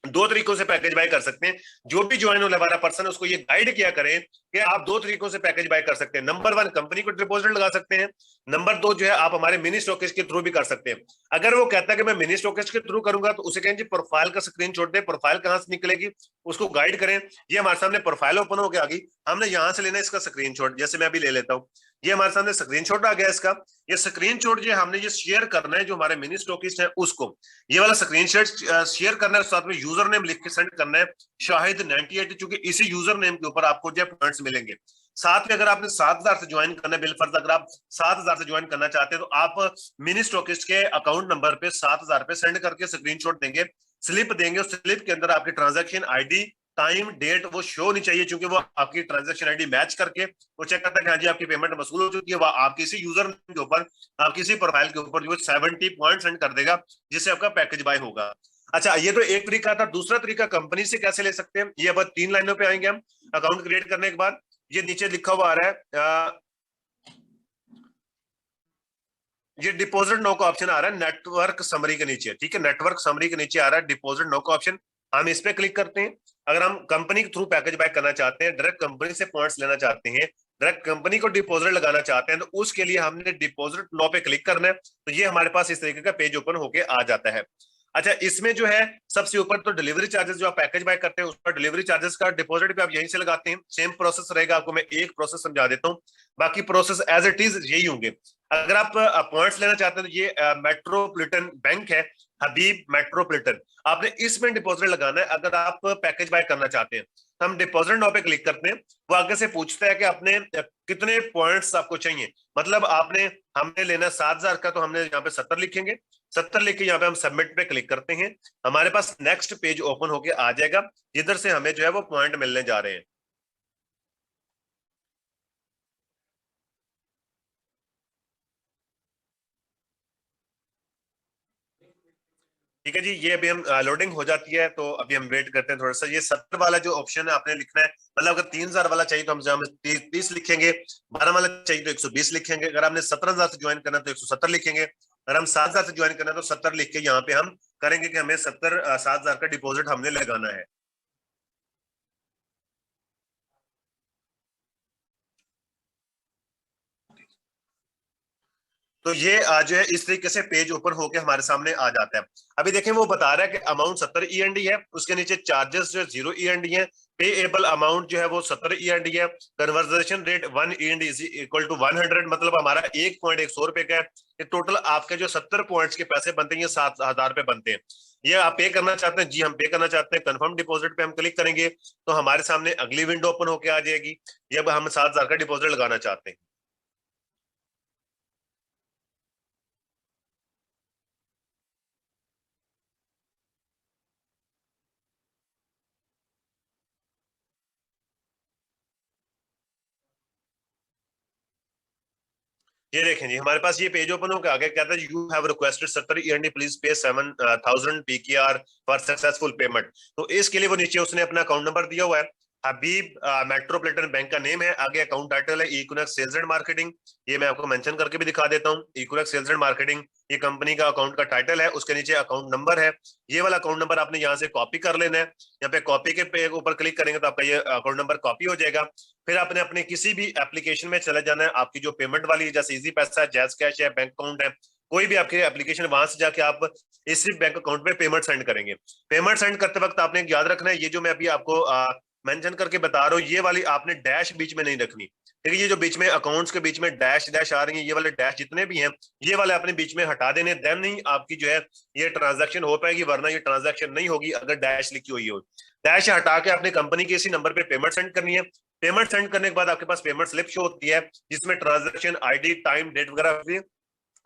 दो तरीकों से पैकेज बाय कर सकते हैं। जो भी ज्वाइन होने वाला पर्सन है उसको ये गाइड किया करें कि आप दो तरीकों से पैकेज बाय कर सकते हैं। नंबर 1, कंपनी को डिपॉजिट लगा सकते हैं। नंबर 2 जो है आप हमारे मिनी स्टॉकिस्ट के थ्रू भी कर सकते हैं। अगर वो कहता है कि मैं मिनी स्टॉकिस्ट के थ्रू करूंगा तो उसे कहें जी प्रोफाइल का स्क्रीनशॉट दे, प्रोफाइल कहां से निकलेगी उसको गाइड करें। ये हमारे सामने प्रोफाइल ओपन हो गया, आ गई, हमने यहां से लेना है इसका स्क्रीनशॉट। जैसे मैं अभी ले लेता हूं, ये हमारे सामने स्क्रीनशॉट आ गया इसका। ये स्क्रीनशॉट जो हमने ये शेयर करना है जो हमारे मिनी स्टॉकिस्ट है उसको, ये वाला स्क्रीनशॉट शेयर करना है, साथ में यूजर नेम लिख के सेंड करना है शाहिद 98, क्योंकि इसी यूजर नेम के ऊपर आपको जो पॉइंट्स मिलेंगे। साथ में अगर आपने 7,000 से ज्वाइन करना है, बिलफर्ज अगर आप 7,000 से ज्वाइन करना चाहते हैं तो आप मिनी स्टॉकिस्ट के अकाउंट नंबर पे 7,000 पे सेंड करके स्क्रीनशॉट देंगे, स्लिप देंगे। उस स्लिप के अंदर आपकी ट्रांजैक्शन आईडी, टाइम, डेट वो शो होनी चाहिए, क्योंकि वो आपकी ट्रांजैक्शन आईडी मैच करके वो चेक करता है कि हाँ जी आपकी पेमेंट वसूल हो चुकी है। वह आपके इसी यूजर नेम के ऊपर, आपकी इसी प्रोफाइल के ऊपर जो 70 पॉइंट सेंड कर देगा, जिससे आपका पैकेज बाय होगा। अच्छा, ये तो एक तरीका था। दूसरा तरीका कंपनी से कैसे ले सकते हैं, ये अब 3 लाइनों पे आएंगे हम। अकाउंट क्रिएट करने के बाद ये नीचे लिखा हुआ आ रहा है ये डिपॉजिट नो का ऑप्शन आ रहा है नेटवर्क समरी के नीचे। ठीक है, नेटवर्क समरी के नीचे आ रहा है डिपॉजिट नो का ऑप्शन, हम इस पे क्लिक करते हैं। अगर हम कंपनी के थ्रू पैकेज बाय करना चाहते हैं, डायरेक्ट कंपनी से पॉइंट्स लेना चाहते हैं, डायरेक्ट कंपनी को डिपॉजिट लगाना चाहते हैं, तो उसके लिए हमने डिपॉजिट नो पे क्लिक करना है। तो ये हमारे पास इस तरीके का पेज ओपन होके आ जाता है। अच्छा, इसमें जो है सबसे ऊपर तो डिलीवरी चार्जेस, जो आप पैकेज बाय करते हैं उस पर डिलीवरी चार्जेस का डिपॉजिट भी आप यहीं से लगाते हैं। सेम प्रोसेस रहेगा, आपको मैं एक प्रोसेस समझा देता हूँ, बाकी प्रोसेस एज इट इज यही होंगे। अगर आप पॉइंट्स लेना चाहते हैं तो ये मेट्रोपॉलिटन बैंक है, हबीब मेट्रोपॉलिटन, आपने इसमें डिपॉजिट लगाना है। अगर आप पैकेज बाय करना चाहते हैं तो हम डिपॉजिट नाउ पे क्लिक करते हैं। वो आगे से पूछता है कि आपने कितने पॉइंट्स आपको चाहिए। मतलब आपने हमने लेना 7,000 का, तो हमने यहाँ पे 70 लिखेंगे। 70 लिख के यहाँ पे हम सबमिट पे क्लिक करते हैं, हमारे पास नेक्स्ट पेज ओपन होके आ जाएगा, जिधर से हमें जो है वो पॉइंट मिलने जा रहे हैं। ठीक है जी, ये अभी हम लोडिंग हो जाती है तो अभी हम वेट करते हैं थोड़ा सा। ये 70 वाला जो ऑप्शन है आपने लिखना है, मतलब अगर 3000 वाला चाहिए तो हम 30 लिखेंगे, 12 वाला चाहिए तो 120 लिखेंगे, अगर आपने 17,000 से ज्वाइन करना है तो 170 लिखेंगे, अगर हम 7,000 से ज्वाइन करना है तो 70 लिख के यहाँ पे हम करेंगे कि हमें 7,000 का डिपॉजिट हमने लगाना है। तो ये जो है इस तरीके से पेज ओपन होके हमारे सामने आ जाता है। अभी देखें वो बता रहा है कि अमाउंट 70 ईएनडी है, उसके नीचे चार्जेस जो 0 ईएनडी है, पेएबल अमाउंट जो है वो 70 ईएनडी है, conversion rate 1 END is equal to 100, मतलब हमारा 1.100 रुपए का है। ये टोटल आपके जो 70 पॉइंट्स के पैसे बनते हैं ये 7,000 रुपए बनते हैं। ये आप पे करना चाहते हैं? जी हम पे करना चाहते हैं। कंफर्म डिपॉजिट पे हम क्लिक करेंगे तो हमारे सामने अगली विंडो ओपन होके आ जाएगी। ये अब हम 7,000 का डिपॉजिट लगाना चाहते हैं। ये देखें जी हमारे पास ये पेज ओपन होकर आ गया, कहता है you have requested 70 END, please pay 7,000 PKR for successful payment. तो इसके लिए वो नीचे उसने अपना अकाउंट नंबर दिया हुआ है, हबीब मेट्रोपॉलिटन बैंक का नेम है, आगे अकाउंट टाइटल है इक्विनॉक्स सेल्स एंड मार्केटिंग। ये मैं आपको मेंशन करके भी दिखा देता हूँ, इक्विनॉक्स सेल्स एंड मार्केटिंग ये कंपनी का अकाउंट का टाइटल है, उसके नीचे अकाउंट नंबर है। ये वाला अकाउंट नंबर आपने यहाँ से कॉपी कर लेना है, यहाँ पे कॉपी के ऊपर क्लिक करेंगे तो आपका ये अकाउंट नंबर कॉपी हो जाएगा। फिर आपने अपने किसी भी एप्लीकेशन में चले जाना है, आपकी जो पेमेंट वाली है जैसे इजी पैसा है, जैज कैश है, बैंक अकाउंट है, कोई भी आपकी एप्लीकेशन, वहां से जाके आप इसी बैंक अकाउंट में पेमेंट सेंड करेंगे। पेमेंट सेंड करते वक्त आपने याद रखना है, ये जो मैं अभी आपको मेंशन करके बता रहा हूँ, ये वाली आपने डैश बीच में नहीं रखनी। ठीक है, ये जो बीच में अकाउंट्स के बीच में डैश डैश आ रही है, ये वाले डैश जितने भी हैं ये वाले आपने बीच में हटा देने, देन नहीं आपकी जो है ये ट्रांजैक्शन हो पाएगी, वरना ये ट्रांजैक्शन नहीं होगी अगर डैश लिखी हुई हो। डैश हटा के आपने कंपनी के इसी नंबर पे पेमेंट सेंड करनी है। पेमेंट सेंड करने के बाद आपके पास पेमेंट स्लिप शो होती है जिसमें ट्रांजैक्शन आईडी, टाइम, डेट वगैरह होती है,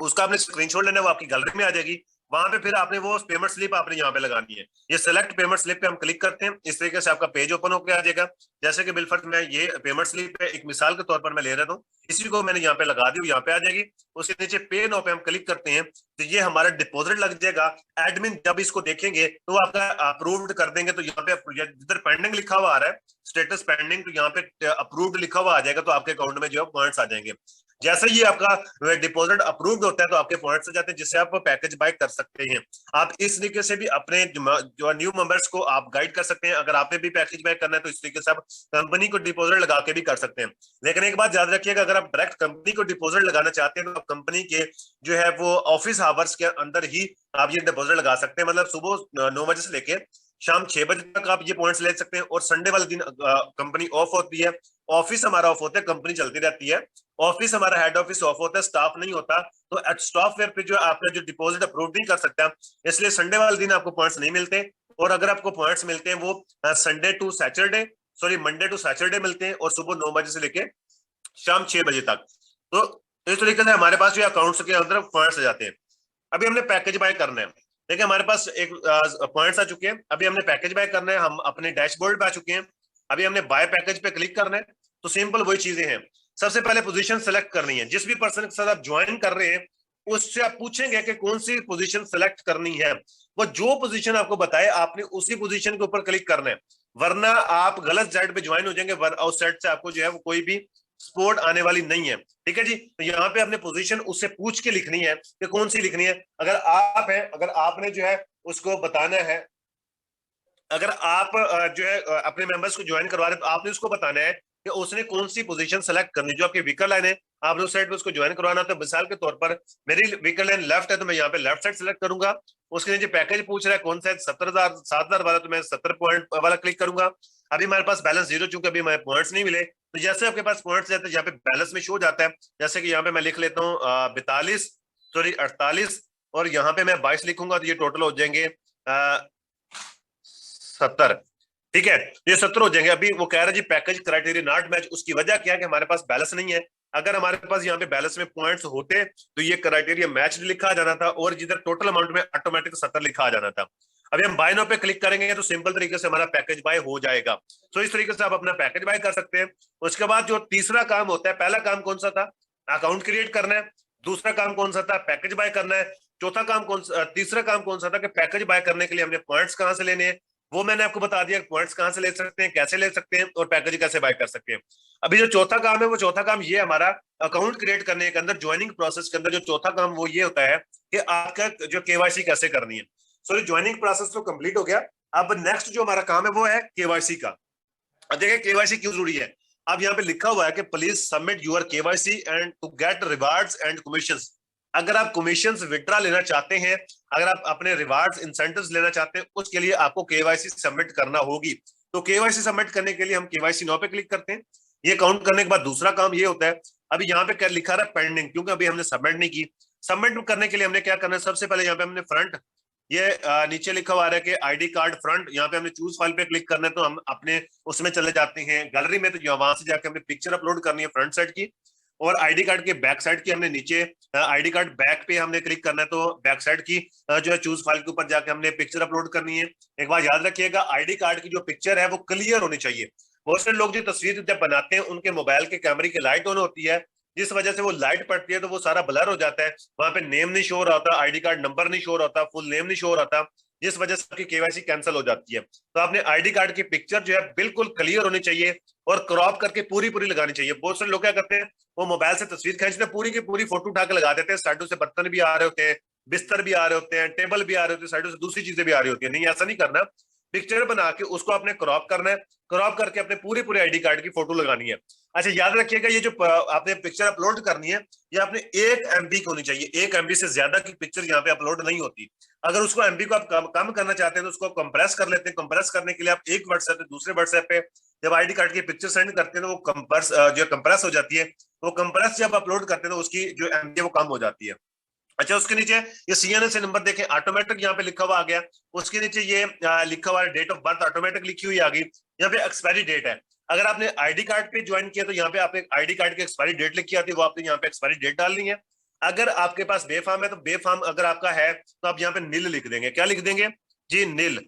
उसका आपने स्क्रीनशॉट लेना है, वो आपकी गैलरी में आ जाएगी। वहां पे फिर आपने वो पेमेंट स्लिप आपने यहाँ पे लगानी है। ये सिलेक्ट पेमेंट स्लिप पे हम क्लिक करते हैं, इस तरीके से आपका पेज ओपन होकर आ जाएगा। जैसे कि बिलफर्ज मैं ये पेमेंट स्लिप है, एक मिसाल के तौर पर मैं ले रहा हूँ, इसी को मैंने यहाँ पे लगा दी, यहाँ पे आ जाएगी। उसके नीचे पे नाउ पे हम क्लिक करते हैं तो ये हमारा डिपॉजिट लग जाएगा। एडमिन जब इसको देखेंगे तो आपका अप्रूव्ड कर देंगे, तो यहाँ पे जिधर पेंडिंग लिखा हुआ आ रहा है, स्टेटस पेंडिंग, तो यहाँ पे अप्रूव्ड लिखा हुआ आ जाएगा, तो आपके अकाउंट में जो है पॉइंट्स आ जाएंगे। जैसे ही आपका डिपॉजिट अप्रूव्ड होता है तो आपके पॉइंट्स आ जाते हैं, जिससे आप पैकेज बाय कर सकते हैं। आप इस तरीके से भी अपने जो न्यू मेंबर्स को आप गाइड कर सकते हैं। अगर आपने भी पैकेज बाय करना है तो इस तरीके से आप कंपनी को डिपॉजिट लगा के भी कर सकते हैं। लेकिन एक बात याद रखिएगा, अगर आप डायरेक्ट कंपनी को डिपॉजिट लगाना चाहते हैं तो आप कंपनी के जो है वो ऑफिस आवर्स के अंदर ही आप ये डिपॉजिट लगा सकते हैं, मतलब सुबह 9 बजे से लेके शाम 6 बजे तक आप ये पॉइंट्स ले सकते हैं। और संडे वाले दिन कंपनी ऑफ होती है, ऑफिस हमारा ऑफ होता है, कंपनी चलती रहती है, ऑफिस हमारा हेड ऑफिस ऑफ होता है, स्टाफ नहीं होता, तो एट स्टाफ वेयर पे जो आपने जो डिपॉजिट अप्रूव नहीं कर सकता, इसलिए संडे वाले दिन आपको पॉइंट्स नहीं मिलते। और अगर आपको पॉइंट्स मिलते हैं वो Sunday to Saturday, sorry Monday to Saturday मिलते हैं, और सुबह 9 बजे से लेके शाम 6 बजे तक। तो इस तरीके से हमारे पास जो अकाउंट्स के अंदर पॉइंट्स आ जाते हैं। अभी हमने पैकेज बाय करना है, देखिए हमारे पास एक पॉइंट्स आ चुके हैं, अभी हमने पैकेज बाय करना है, हम अपने डैशबोर्ड पे आ चुके हैं, अभी हमने बाय पैकेज पे क्लिक करना है। तो सिंपल वही चीजें हैं, सबसे पहले पोजीशन सेलेक्ट करनी है, जिस भी पर्सन के साथ आप ज्वाइन कर रहे हैं उससे आप पूछेंगे कि कौन सी पोजीशन सेलेक्ट करनी है, वो जो पोजीशन आपको बताए आपने उसी पोजीशन के ऊपर क्लिक करना है, वरना आप गलत साइड पे ज्वाइन हो जाएंगे, उस साइड से आपको जो है वो कोई भी स्पोर्ट आने वाली नहीं है। ठीक है जी, तो यहाँ पे आपने पोजीशन उससे पूछ के लिखनी है कि कौन सी लिखनी है। अगर आप है, अगर आपने जो है उसको बताना है, अगर आप जो है अपने मेंबर्स को ज्वाइन करवा रहे हैं तो आपने उसको बताना है कि उसने कौन सी पोजीशन सेलेक्ट करनी, जो आपकी व्हीकल लाइन है आपने उस साइड पे उसको ज्वाइन करवाना। तो मिसाल के तौर पर मेरी व्हीकल लाइन लेफ्ट है तो मैं यहाँ पे लेफ्ट साइड सेलेक्ट करूंगा। उसके नीचे पैकेज पूछ रहा है कौन सा है, 70,000 7,000 वाला, तो मैं 70 पॉइंट वाला क्लिक करूंगा। अभी हमारे पास बैलेंस 0, चूंकि अभी हमारे पॉइंट्स नहीं मिले, तो जैसे आपके पास पॉइंट्स जाते हैं यहाँ पे बैलेंस में शो जाता है। जैसे कि यहाँ पे मैं लिख लेता हूँ 42, सॉरी 48, और यहाँ पे मैं 22 लिखूंगा तो ये टोटल हो जाएंगे 70। ठीक है, ये 70 हो जाएंगे। अभी वो कह रहा है जी पैकेज क्राइटेरिया नॉट मैच, उसकी वजह क्या है कि हमारे पास बैलेंस नहीं है। अगर हमारे पास यहाँ पे बैलेंस में पॉइंट्स होते तो ये क्राइटेरिया मैच लिखा जाना था, और जिधर टोटल अमाउंट में ऑटोमेटिक 70 लिखा जाना था। अभी हम बाय नाउ पे क्लिक करेंगे तो सिंपल तरीके से हमारा पैकेज बाय हो जाएगा। तो इस तरीके से आप अपना पैकेज बाय कर सकते हैं। उसके बाद जो तीसरा काम होता है, पहला काम कौन सा था, अकाउंट क्रिएट करना है, दूसरा काम कौन सा था, पैकेज बाय करना है, चौथा काम तीसरा काम कौन सा था कि पैकेज बाय करने के लिए हमने पॉइंट्स कहां से लेने हैं, वो मैंने आपको बता दिया, पॉइंट्स कहां से ले सकते हैं, कैसे ले सकते हैं और पैकेज कैसे बाय कर सकते हैं। अभी जो चौथा काम है वो चौथा काम ये हमारा अकाउंट क्रिएट करने के अंदर ज्वाइनिंग प्रोसेस के अंदर जो चौथा काम वो ये होता है कि आपका जो केवाईसी कैसे करनी है। सॉरी, ज्वाइनिंग प्रोसेस तो कंप्लीट हो गया। अब नेक्स्ट जो हमारा काम है वो है केवाईसी का। अब देखिए केवाईसी क्यों जरूरी है। अब यहाँ पे लिखा हुआ है कि please submit your KYC and to get rewards and commissions. अगर आप कमीशंस विड्रा लेना चाहते हैं, अगर आप अपने रिवार्ड्स इंसेंटिव्स लेना चाहते हैं, उसके लिए आपको केवाईसी सबमिट करना होगी। तो केवाईसी सबमिट करने के लिए हम केवाईसी नाउ पे क्लिक करते हैं। ये काउंट करने के बाद दूसरा काम ये होता है, अभी यहाँ पे क्या लिखा रहा है, पेंडिंग, क्योंकि अभी हमने सबमिट नहीं की। सबमिट करने के लिए हमने क्या करना है, सबसे पहले यहाँ पे हमने फ्रंट, ये नीचे लिखा हुआ है कि आईडी कार्ड फ्रंट, यहाँ पे हमने चूज फाइल पे क्लिक करना है, तो हम अपने उसमें चले जाते हैं गैलरी में, तो वहां से जाके हमने पिक्चर अपलोड करनी है फ्रंट साइड की, और आईडी कार्ड के बैक साइड की हमने नीचे आईडी कार्ड बैक पे हमने क्लिक करना है, तो बैक साइड की जो है चूज फाइल के ऊपर जाके हमने पिक्चर अपलोड करनी है। एक बार याद रखिएगा, आईडी कार्ड की जो पिक्चर है वो क्लियर होनी चाहिए। बहुत से लोग जो तस्वीर जब बनाते हैं उनके मोबाइल के कैमरे की लाइट ऑन होती है, जिस वजह से वो लाइट पड़ती है तो वो सारा ब्लर हो जाता है, वहां पे नेम नहीं शो हो रहा होता, आईडी कार्ड नंबर नहीं शो हो रहा होता, फुल नेम नहीं शो हो रहा था, जिस वजह से आपकी केवाईसी कैंसिल हो जाती है। तो आपने आईडी कार्ड की पिक्चर जो है बिल्कुल क्लियर होनी चाहिए और क्रॉप करके पूरी पूरी लगानी चाहिए। बहुत सारे लोग क्या करते हैं, वो मोबाइल से तस्वीर खींचते हैं, पूरी की पूरी फोटो उठा के लगा देते हैं, साइडों से बर्तन भी आ रहे होते हैं, बिस्तर भी आ रहे होते हैं, टेबल भी आ रहे होते हैं, साइडों से दूसरी चीजें भी आ रही होती है। नहीं, ऐसा नहीं करना। पिक्चर बना के उसको आपने क्रॉप करना है, क्रॉप करके अपने पूरी पूरी आईडी कार्ड की फोटो लगानी है। अच्छा याद रखिएगा, ये जो आपने पिक्चर अपलोड करनी है ये आपने 1 MB की होनी चाहिए, 1 MB से ज्यादा की पिक्चर यहाँ पे अपलोड नहीं होती। अगर उसको एमबी को आप कम करना चाहते हैं तो उसको कंप्रेस कर लेते हैं। कंप्रेस करने के लिए आप एक व्हाट्सएप से दूसरे व्हाट्सएप पे जब आईडी कार्ड की पिक्चर सेंड करते हैं तो वो कंप्रेस हो जाती है। वो कंप्रेस जब अपलोड करते हैं तो उसकी जो एमबी वो कम हो जाती है। अच्छा, उसके नीचे ये सीएनएस नंबर देखें, ऑटोमेटिक यहाँ पे लिखा हुआ आ गया। उसके नीचे ये लिखा हुआ है डेट ऑफ बर्थ, ऑटोमेटिक लिखी हुई आ गई। यहाँ पे एक्सपायरी डेट है। अगर आपने आईडी कार्ड पे ज्वाइन किया तो यहाँ पे आपने आईडी कार्ड की एक्सपायरी डेट लिखी आती है, वो आपने यहाँ पे एक्सपायरी डेट डालनी है। अगर आपके पास बेफाम है तो बेफाम अगर आपका है तो आप यहाँ पे नील लिख देंगे। क्या लिख देंगे जी? नील,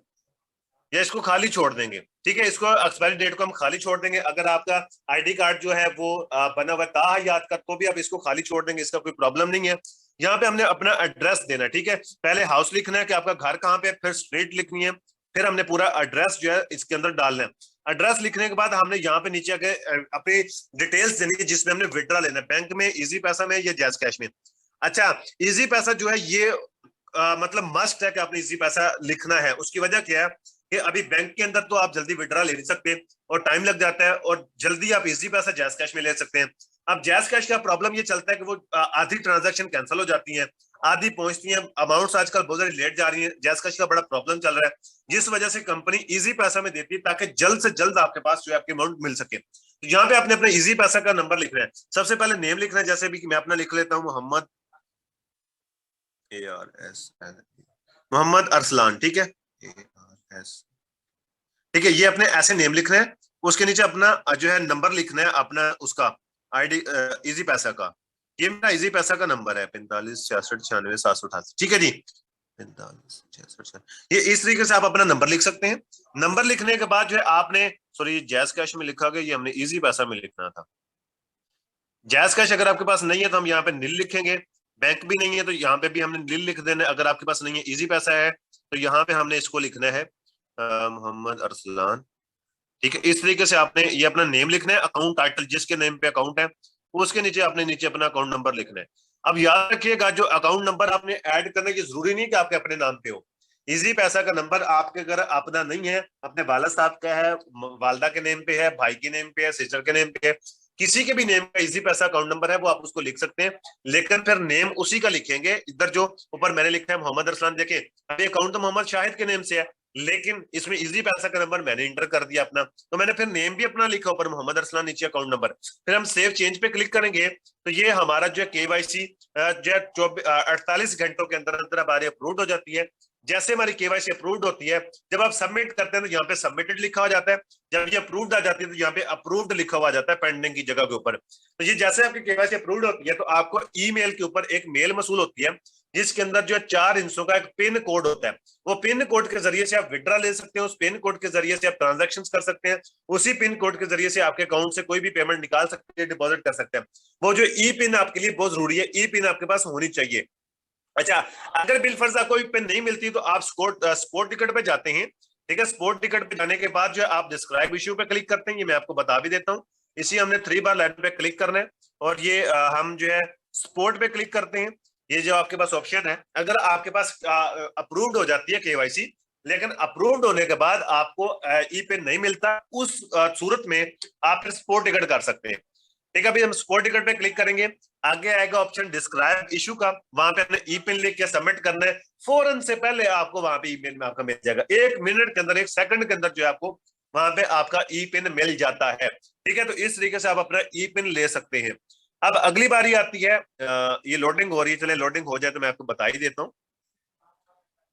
या इसको खाली छोड़ देंगे। ठीक है, इसको एक्सपायरी डेट को हम खाली छोड़ देंगे। अगर आपका आईडी कार्ड जो है वो बना हुआ ताहा याद का, तो भी आप इसको खाली छोड़ देंगे, इसका कोई प्रॉब्लम नहीं है। यहाँ पे हमने अपना एड्रेस देना है। ठीक है, पहले हाउस लिखना है कि आपका घर कहाँ पे, फिर स्ट्रीट लिखनी है, फिर हमने पूरा एड्रेस जो है इसके अंदर डालना है। एड्रेस लिखने के बाद हमने यहाँ पे नीचे आके अपनी डिटेल्स देनी है जिसमें हमने विड्रा लेना है, बैंक में, इजी पैसा में या जैज कैश में। अच्छा, इजी पैसा जो है ये मतलब मस्ट है कि आपने इजी पैसा लिखना है। उसकी वजह क्या है कि अभी बैंक के अंदर तो आप जल्दी विड्रा ले नहीं सकते और टाइम लग जाता है, और जल्दी आप इजी पैसा जैज कैश में ले सकते हैं। अब जैज कैश का प्रॉब्लम ये चलता है कि वो आधी ट्रांजैक्शन कैंसिल हो जाती है, आधी पहुंचती है, अमाउंट्स आजकल बहुत सारी लेट जा रही है। जैज कैश का बड़ा प्रॉब्लम चल रहा है, जिस वजह से कंपनी इजी पैसा में देती है ताकि जल्द से जल्द आपके पास जो है आपकी अमाउंट मिल सके। तो यहाँ पे आपने अपने इजी पैसा का नंबर लिखना है। सबसे पहले नेम लिखना है, जैसे भी मैं अपना लिख लेता हूँ मोहम्मद ARSL, मोहम्मद अरसलान। ठीक है, ARS, ठीक है, ये अपने ऐसे नेम लिखना है। उसके नीचे अपना जो है नंबर लिखना है, अपना उसका आईडी इजी पैसा का। ये मेरा इजी पैसा का नंबर है 456696 ठीक है जी, 4566। ये इस तरीके से आप अपना नंबर लिख सकते हैं। नंबर लिखने के बाद जो है आपने, सॉरी जैज कैश में लिखा गया, ये हमने इजी पैसा में लिखना था। जैज कैश अगर आपके पास नहीं है तो हम यहाँ पे नील लिखेंगे। बैंक भी नहीं है तो यहाँ पे भी हमने नील लिख देना है। अगर आपके पास नहीं है, इजी पैसा है, तो यहाँ पे हमने इसको लिखना है मोहम्मद अरसलान। ठीक है, इस तरीके से आपने ये अपना नेम लिखना है, अकाउंट टाइटल जिसके नेम पे अकाउंट है उसके नीचे आपने नीचे अपना अकाउंट नंबर लिखना है। अब याद रखिएगा, जो अकाउंट नंबर आपने ऐड करने की जरूरी नहीं कि आपके अपने नाम पे हो। इजी पैसा का नंबर आपके अगर अपना नहीं है, अपने वाला साहब का है, वालदा के नेम पे है, भाई के नेम पे है, सिस्टर के नेम पे है, किसी के भी नेम का इजी पैसा अकाउंट नंबर है, वो आप उसको लिख सकते हैं। लेकिन फिर नेम उसी का लिखेंगे। इधर जो ऊपर मैंने लिखा है मोहम्मद अरसलान, देखें अभी अकाउंट तो मोहम्मद शाहिद के नेम से है, लेकिन इसमें इजी पैसा का नंबर मैंने इंटर कर दिया अपना, तो मैंने फिर नेम भी अपना लिखा ऊपर मोहम्मद अरसलान, नीचे अकाउंट नंबर। फिर हम सेव चेंज पे क्लिक करेंगे तो ये हमारा जो है केवाईसी जो है 48 घंटों के अंदर अंदर हमारी अप्रूव हो जाती है। जैसे हमारी केवाईसी अप्रूव्ड होती है, जब आप सबमिट करते हैं तो यहाँ पे सबमिटेड लिखा हो जाता है। जब ये अप्रूव्ड आ जाती है तो यहाँ पे अप्रूव्ड लिखा हुआ जाता है पेंडिंग की जगह के ऊपर। तो ये जैसे आपकी केवाईसी अप्रूव्ड होती है तो आपको ईमेल के ऊपर एक मेल मसूल होती है जिसके अंदर जो 4 हिस्सों का एक पिन कोड होता है। वो पिन कोड के जरिए से आप विड्रा ले सकते हैं, उस पिन कोड के जरिए से आप ट्रांजैक्शन कर सकते हैं, उसी पिन कोड के जरिए से आपके अकाउंट से कोई भी पेमेंट निकाल सकते हैं, डिपॉजिट कर सकते हैं। वो जो ई पिन आपके लिए बहुत जरूरी है, ई पिन आपके पास होनी चाहिए। अच्छा, अगर बिल फर्ज कोई पेन नहीं मिलती तो आप स्पोर्ट टिकट पे जाते हैं। ठीक है, स्पोर्ट टिकट पे जाने के बाद जो है आप डिस्क्राइब इश्यू पे क्लिक करते हैं, ये मैं आपको बता भी देता हूँ। इसी हमने 3 बार लाइन पे क्लिक करना है और ये हम जो है स्पोर्ट पे क्लिक करते हैं। ये जो आपके पास ऑप्शन है, अगर आपके पास अप्रूव्ड हो जाती है केवाईसी, लेकिन अप्रूव्ड होने के बाद आपको ई पेन नहीं मिलता, उस सूरत में आप फिर स्पोर्ट टिकट कर सकते हैं। ठीक है, अभी हम स्पोर्ट टिकट पे क्लिक करेंगे, आगे आएगा ऑप्शन डिस्क्राइब इशू का, वहां पे अपने ई पिन लिख के सबमिट करना है। फौरन से पहले आपको वहां पे ईमेल में आपका मिल जाएगा, 1 मिनट के अंदर, 1 सेकंड के अंदर जो है आपको वहां पे आपका ई पिन मिल जाता है। ठीक है, तो इस तरीके से आप अपना ई पिन ले सकते हैं। अब अगली बारी आती है, ये लोडिंग हो रही है, चले लोडिंग हो जाए तो मैं आपको बता ही देता हूँ,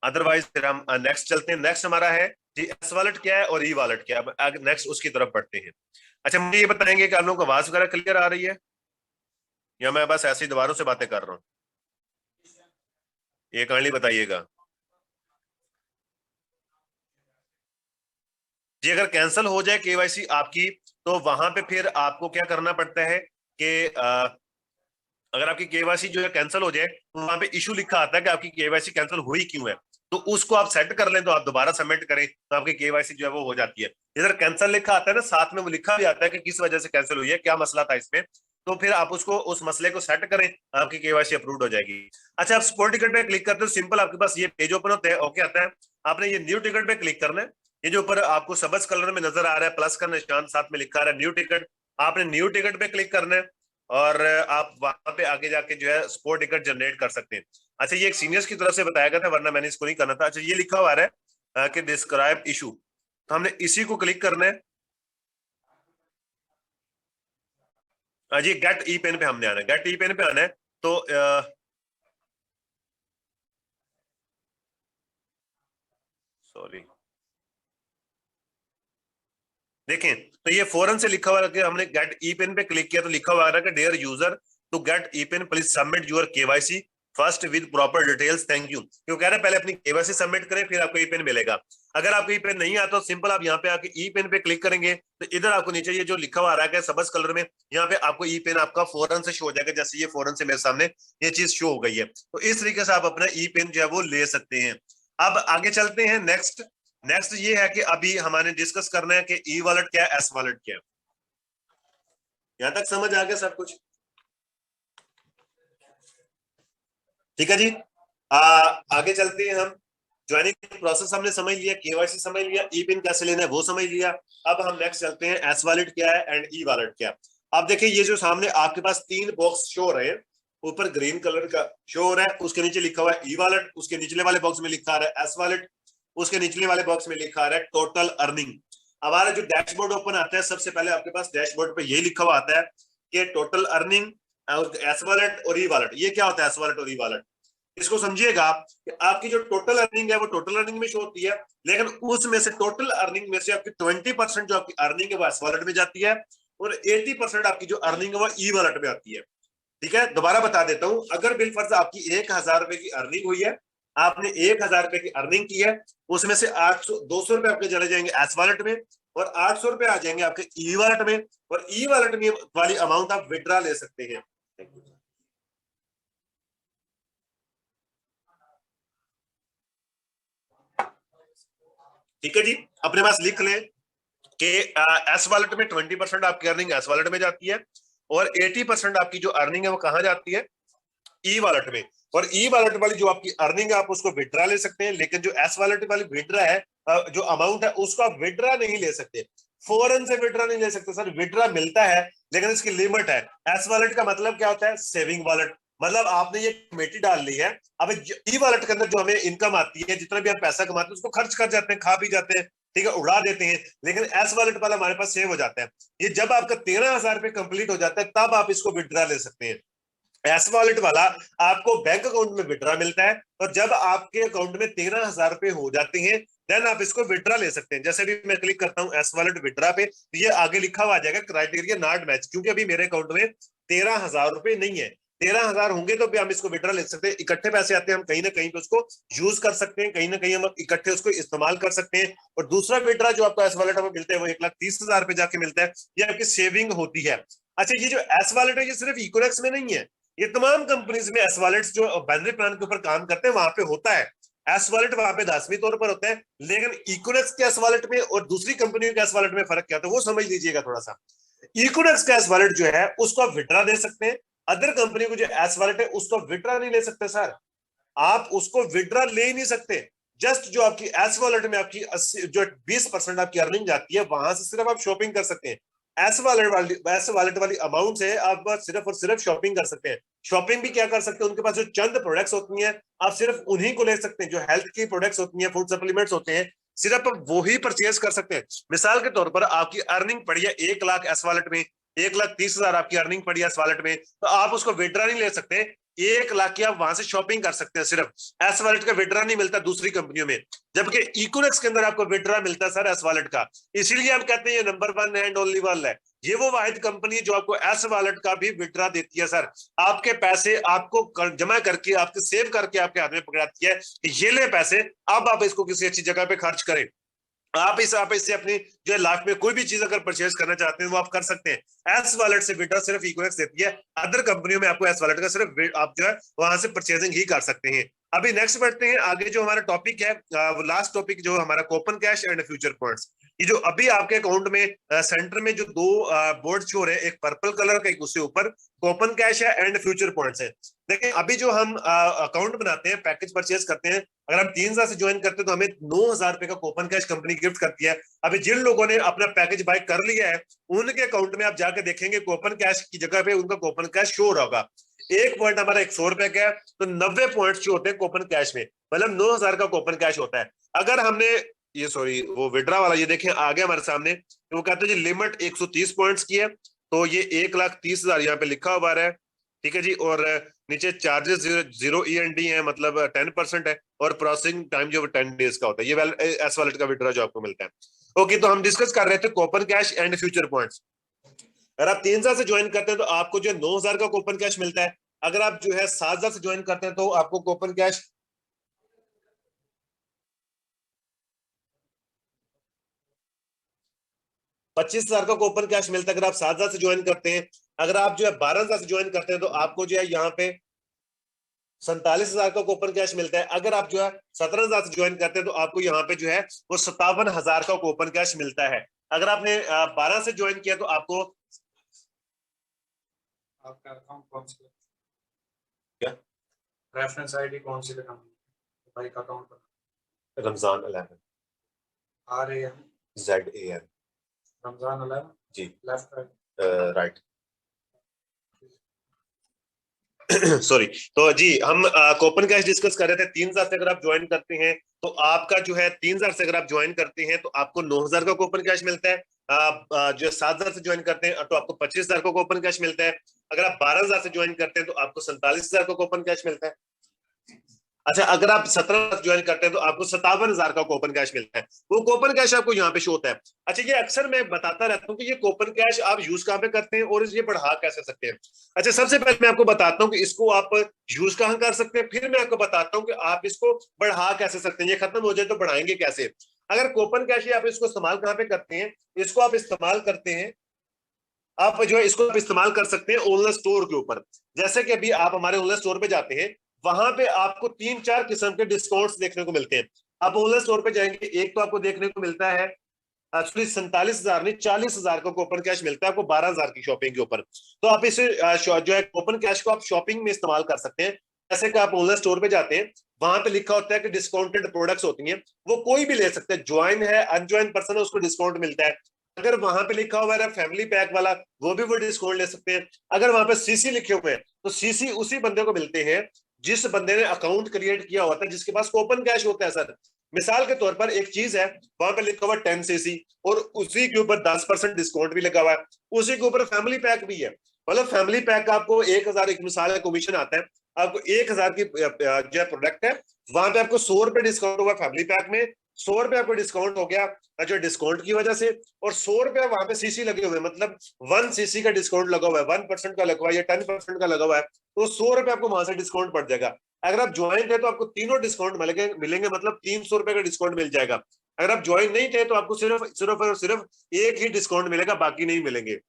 अदरवाइज फिर हम नेक्स्ट चलते हैं। नेक्स्ट हमारा है जी एस वॉलेट क्या है और ई वॉलेट क्या है, नेक्स्ट उसकी तरफ बढ़ते हैं। अच्छा, मुझे ये बताएंगे कि आप लोगों को आवाज वगैरह क्लियर आ रही है या मैं बस ऐसी दोबारा से बातें कर रहा हूँ? ये काइंडली बताइएगा जी। अगर कैंसिल हो जाए केवाईसी आपकी, तो वहां पे फिर आपको क्या करना पड़ता है कि अगर आपकी केवाईसी जो है कैंसिल हो जाए तो वहां पे इशू लिखा आता है कि आपकी केवाईसी कैंसिल हुई क्यों है, तो उसको आप सेट कर लें, तो आप दोबारा सबमिट करें तो आपकी केवाईसी जो है वो हो जाती है। इधर कैंसिल लिखा आता है ना, साथ में वो लिखा भी आता है कि किस वजह से कैंसिल हुई है, क्या मसला था इसमें, तो फिर आप उसको उस मसले को सेट करें, आपकी केवाईसी अप्रूव हो जाएगी। अच्छा, आप स्पोर्ट टिकट पे क्लिक करते हो, सिंपल आपके पास ये पेज ओपन होता है, ओके आता है, आपने ये न्यू टिकट पे क्लिक करना है। ये जो ऊपर आपको सबज कलर में नजर आ रहा है प्लस का निशान, साथ में लिखा आ रहा है न्यू टिकट, आपने न्यू टिकट पे क्लिक करना है और आप वहां पे आगे जाके जो है स्पोर्ट टिकट जनरेट कर सकते हैं। अच्छा, ये एक सीनियर्स की तरफ से बताया गया था, वरना मैंने इसको नहीं करना था। अच्छा, ये लिखा हुआ है कि डिस्क्राइब इशू, तो हमने इसी को क्लिक करना है। जी गेट ई पेन पे हमने आना है, गेट ई पेन पे आना है। तो सॉरी, देखें, तो ये फौरन से लिखा हुआ है कि हमने गेट ई पेन पे क्लिक किया तो लिखा हुआ है कि dear user, to get e pen please submit your KYC first with proper details, thank you. क्यों कह रहे हैं पहले अपनी केवाईसी सबमिट करें फिर आपको ई पेन मिलेगा। अगर आपको ई पेन नहीं आता तो सिंपल आप यहाँ पे आके ई पेन पे क्लिक करेंगे तो इधर आपको नीचे ये जो लिखा हुआ आ रहा है सबस कलर में, यहाँ पे आपको ई पेन आपका फौरन से शो हो जाएगा, जैसे ये फौरन से मेरे सामने ये चीज शो हो गई है। तो इस तरीके से आप अपना ई पेन जो है वो ले सकते हैं। अब आगे चलते हैं, नेक्स्ट नेक्स्ट ये है कि अभी हमारे डिस्कस करना है कि ई वॉलेट क्या है, एस वॉलेट क्या है। यहां तक समझ आ गया सब कुछ? ठीक है जी। आगे चलते हैं हम। ज्वाइनिंग प्रोसेस हमने समझ लिया, केवाईसी समझ लिया, ई पिन कैसे लेना है वो समझ लिया। अब हम नेक्स्ट चलते हैं, एस वॉलेट क्या है एंड ई वॉलेट क्या है। अब देखिए, ये जो सामने आपके पास 3 बॉक्स शो हो रहे हैं, ऊपर ग्रीन कलर का शो हो रहा है, उसके नीचे लिखा हुआ है ई वॉलेट, उसके निचले वाले बॉक्स में लिखा आ रहा है एस वॉलेट, उसके निचले वाले बॉक्स में लिखा आ रहा है टोटल अर्निंग। हमारा जो डैशबोर्ड ओपन आता है, सबसे पहले आपके पास डैशबोर्ड पे यही लिखा हुआ आता है कि टोटल अर्निंग और एस वॉलेट और ई वॉलेट। ये क्या होता है एस वॉलेट और ई वॉलेट? इसको समझिएगा कि आपकी जो टोटल अर्निंग है वो टोटल अर्निंग में शो होती है, लेकिन उसमें से टोटल अर्निंग में से आपकी 20% जो आपकी अर्निंग है वो एस वॉलेट में जाती है और 80% आपकी जो अर्निंग है वो ई वॉलेट में आती है। ठीक है, दोबारा बता देता हूं, अगर बिल फर्ज आपकी 1,000 रुपए की अर्निंग हुई है, आपने 1,000 रुपए की अर्निंग की है, उसमें से 200 रुपए आपके चले जाएंगे एस वॉलेट में और 800 रुपए आ जाएंगे आपके ई वॉलेट में, और ई वॉलेट में वाली अमाउंट आप विड्रा ले सकते हैं। ठीक है जी, अपने पास लिख लें कि एस वॉलेट में 20% आपकी अर्निंग एस वॉलेट में जाती है और 80% आपकी जो अर्निंग है वो कहां जाती है, ई वॉलेट में। और ई वॉलेट वाली जो आपकी अर्निंग है आप उसको विड्रा ले सकते हैं, लेकिन जो एस वॉलेट वाली विड्रा है, जो अमाउंट है उसको आप विड्रा नहीं ले सकते, फौरन से विड्रा नहीं ले सकते सर। विड्रा मिलता है लेकिन इसकी लिमिट है। एस वॉलेट का मतलब क्या होता है, सेविंग वॉलेट, मतलब आपने ये कमेटी डाल ली है, अब ई वॉलेट के अंदर जो हमें इनकम आती है, जितना भी हम पैसा कमाते हैं उसको खर्च कर जाते हैं, खा पी जाते हैं, ठीक है, उड़ा देते हैं, लेकिन एस वॉलेट वाला हमारे पास सेव हो जाता है। ये जब आपका 13,000 रुपए कंप्लीट हो जाता है तब आप इसको विड्रा ले सकते हैं। एस वॉलेट वाला आपको बैंक अकाउंट में विड्रा मिलता है, और जब आपके अकाउंट में 13,000 रुपए हो जाते हैं देन आप इसको विड्रा ले सकते हैं। जैसे भी मैं क्लिक करता हूं एस वॉलेट विड्रा पे, तो ये आगे लिखा हुआ आ जाएगा क्राइटेरिया नॉट मैच, क्योंकि अभी मेरे अकाउंट में 13,000 रुपए नहीं है। 13,000 होंगे तो भी हम इसको विड्रा ले सकते हैं। इकट्ठे पैसे आते हैं, हम कहीं ना कहीं पे उसको यूज कर सकते हैं, कहीं ना कहीं हम इकट्ठे उसको इस्तेमाल कर सकते हैं। और दूसरा विड्रा जो आपको एस वॉलेट में मिलता है वो 1,30,000 रुपए जाके मिलता है, ये आपकी सेविंग होती है। अच्छा, ये जो एस वॉलेट है ये सिर्फ इकोनॉमिक्स में नहीं है, ये तमाम कंपनीज में एस वॉलेट्स जो बाइनरी प्लान के ऊपर काम करते हैं वहां पे होता है। एस वॉलेट वहां पे लाजमी तौर पर होता है, लेकिन इकोनेक्स के एस वॉलेट में और दूसरी कंपनियों के एस वॉलेट में फर्क क्या होता है वो समझ लीजिएगा थोड़ा सा। इकोनेक्स का एस वॉलेट जो है उसको आप विड्रा दे सकते हैं, अदर कंपनी को जो एस वॉलेट है उसको विड्रा नहीं ले सकते सर, आप उसको विड्रा ले ही नहीं सकते। जस्ट जो आपकी एस वॉलेट में आपकी 80 जो 20% आपकी अर्निंग जाती है वहां से सिर्फ आप शॉपिंग कर सकते हैं। एस वॉलेट वाली अमाउंट से आप सिर्फ और सिर्फ शॉपिंग कर सकते हैं। शॉपिंग भी क्या कर सकते हैं, उनके पास जो चंद प्रोडक्ट्स होती हैं आप सिर्फ उन्हीं को ले सकते हैं, जो हेल्थ की प्रोडक्ट्स होती हैं, फूड सप्लीमेंट्स होते हैं, सिर्फ आप वो ही परचेज कर सकते हैं। मिसाल के तौर पर आपकी अर्निंग पड़ी है 1 लाख एस वॉलेट में, 1,30,000 आपकी अर्निंग पड़ी है एस वॉलेट में, तो आप उसको विड्रा नहीं ले सकते। 1 लाख की आप वहां से शॉपिंग कर सकते हैं, सिर्फ एस वॉलेट का विड्रा नहीं मिलता दूसरी कंपनियों में, जबकि इकोनेक्स के अंदर आपको विड्रा मिलता है सर एस वॉलेट का। इसीलिए हम कहते हैं ये नंबर 1 एंड ओनली वन है। ये वो वाहिद कंपनी जो आपको एस वॉलेट का भी विड्रा देती है सर, आपके पैसे आपको जमा करके आपके सेव करके आपके हाथ में पकड़ाती है, ये ले पैसे, अब आप इसको किसी अच्छी जगह पे खर्च करें। आप इससे अपनी जो है लाइफ में कोई भी चीज अगर परचेज करना चाहते हैं वो आप कर सकते हैं। एस वॉलेट से विड्रा सिर्फ इकोनेक्स देती है, अदर कंपनियों में आपको एस वॉलेट का सिर्फ आप जो है वहां से परचेजिंग ही कर सकते हैं। अभी नेक्स्ट बढ़ते हैं आगे, जो हमारा टॉपिक है लास्ट टॉपिक जो हमारा coupon cash and future points. ये जो अभी आपके अकाउंट में सेंटर में जो दो बोर्ड शो रहे हैं, एक पर्पल कलर का, एक उससे ऊपर कूपन कैश है एंड फ्यूचर पॉइंट्स है। देखिए अभी जो हम अकाउंट बनाते हैं, पैकेज परचेज करते हैं, अगर हम 3,000 से ज्वाइन करते हैं तो हमें 9,000 रुपए का कूपन कैश कंपनी गिफ्ट करती है। अभी जिन लोगों ने अपना पैकेज बाय कर लिया है उनके अकाउंट में आप जाके देखेंगे कूपन कैश की जगह पे उनका कूपन कैश शो होगा। एक पॉइंट हमारा 100 रुपए का है तो 90 पॉइंट जो होते हैं कूपन कैश में, मतलब 9,000 का कूपन कैश होता है। अगर हमने ये सॉरी वो विड्रा वाला ये देखें आगे हमारे सामने, तो वो कहते हैं जी लिमिट 130 पॉइंट्स की है, तो ये 1,30,000 यहाँ पे लिखा हुआ है, ठीक है जी। और नीचे चार्जेस 0 END है, मतलब 10% है, और प्रोसेसिंग टाइम जो 10 डेज का होता है। ये एस वॉलेट का विड्रा जो आपको मिलता है। ओके, तो हम डिस्कस कर रहे थे coupon cash and future points. अगर आप 3,000 से ज्वाइन करते हैं तो आपको जो है 9,000 का कूपन कैश मिलता है। अगर आप जो है 7,000 से ज्वाइन करते हैं तो आपको कूपन कैश 25,000 का कूपन कैश मिलता है अगर आप 7,000 से ज्वाइन करते हैं। अगर आप जो है 12,000 से ज्वाइन करते हैं तो आपको जो है यहाँ पे 47,000 का कूपन कैश मिलता है। अगर आप जो है 17,000 से ज्वाइन करते हैं तो आपको यहाँ पे जो है वो 57,000 का कूपन कैश मिलता है। अगर आपने 12 से ज्वाइन किया तो आपको आपका अकाउंट कौन सी क्या रेफरेंस आईडी कौन सी लगानी है भाई का अकाउंट पर? रमजान 11 ZAN रमजान 11 जी लेफ्ट राइट राइट सॉरी। तो जी हम कूपन कैश डिस्कस कर रहे थे। 3,000 से अगर आप ज्वाइन करते हैं तो आपका जो है 3,000 से अगर आप ज्वाइन करते हैं तो आपको 9,000 का कूपन कैश मिलता है। जो 7,000 से ज्वाइन करते हैं तो आपको 25,000 का कूपन कैश मिलता है। अगर आप 12,000 से ज्वाइन करते हैं तो आपको 47,000 का कूपन कैश मिलता है। अच्छा, अगर आप 17 ज्वाइन करते हैं तो आपको 57,000 का कूपन कैश मिलता है। वो कूपन कैश आपको यहाँ पे शो होता है। अच्छा, ये अक्सर मैं बताता रहता हूँ कि ये कूपन कैश आप यूज कहाँ पे करते हैं और ये बढ़ा कैसे सकते हैं। अच्छा, सबसे पहले मैं आपको बताता हूँ कि इसको आप यूज कहाँ कर सकते हैं, फिर मैं आपको बताता हूँ कि आप इसको बढ़ा कैसे सकते हैं। ये खत्म हो जाए तो बढ़ाएंगे कैसे। अगर कूपन कैश आप इसको इस्तेमाल कहाँ पे करते हैं, इसको आप इस्तेमाल करते हैं, आप जो है इसको आप इस्तेमाल कर सकते हैं ऑनलाइन स्टोर के ऊपर। जैसे कि अभी आप हमारे ऑनलाइन स्टोर पे जाते हैं, वहां पे आपको 3-4 किस्म के डिस्काउंट्स देखने को मिलते हैं। आप ऑनलाइन स्टोर पे जाएंगे, एक तो आपको देखने को मिलता है एक्चुअली 47,000 नहीं 40,000 का कूपन कैश मिलता है आपको 12,000 की शॉपिंग के ऊपर। तो आप इसे जो है कूपन कैश को आप शॉपिंग में इस्तेमाल कर सकते हैं। जैसे कि आप ऑनलाइन स्टोर पे जाते हैं, वहां पे लिखा होता है कि डिस्काउंटेड प्रोडक्ट्स होती हैं, वो कोई भी ले सकते हैं, ज्वाइन है अनज्वाइन पर्सन है उसको डिस्काउंट मिलता है। अगर वहां पे लिखा हुआ है फैमिली पैक वाला, वो भी वो डिस्काउंट ले सकते हैं। अगर वहां पे सीसी लिखे हुए हैं तो सीसी उसी बंदे को मिलते हैं जिस बंदे ने अकाउंट क्रिएट किया होता है, जिसके पास कूपन कैश होता है सर। मिसाल के तौर पर एक चीज है, वहां पे लिखा हुआ 10 सीसी और उसी के ऊपर 10% डिस्काउंट भी लगा हुआ है, उसी के ऊपर फैमिली पैक भी है। मतलब फैमिली पैक का आपको 1,000 एक मिसाल है कमीशन आता है, आपको 1,000 की जो है प्रोडक्ट है, वहां पे आपको 100 रुपए डिस्काउंट हुआ फैमिली पैक में, 100 रुपए आपको डिस्काउंट हो गया जो डिस्काउंट की वजह से, और 100 रुपए वहां पे सीसी लगे हुए, मतलब 1 सीसी का डिस्काउंट लगा हुआ है, 1% का लगा हुआ है या 10% का लगा हुआ है, तो 100 रुपए आपको वहां से डिस्काउंट पड़ जाएगा। अगर आप ज्वाइन थे तो आपको तीनों डिस्काउंट मिलेंगे, मतलब 300 रुपए का डिस्काउंट मिल जाएगा। अगर आप ज्वाइन नहीं थे तो आपको सिर्फ सिर्फ और सिर्फ एक ही डिस्काउंट मिलेगा, बाकी नहीं मिलेंगे।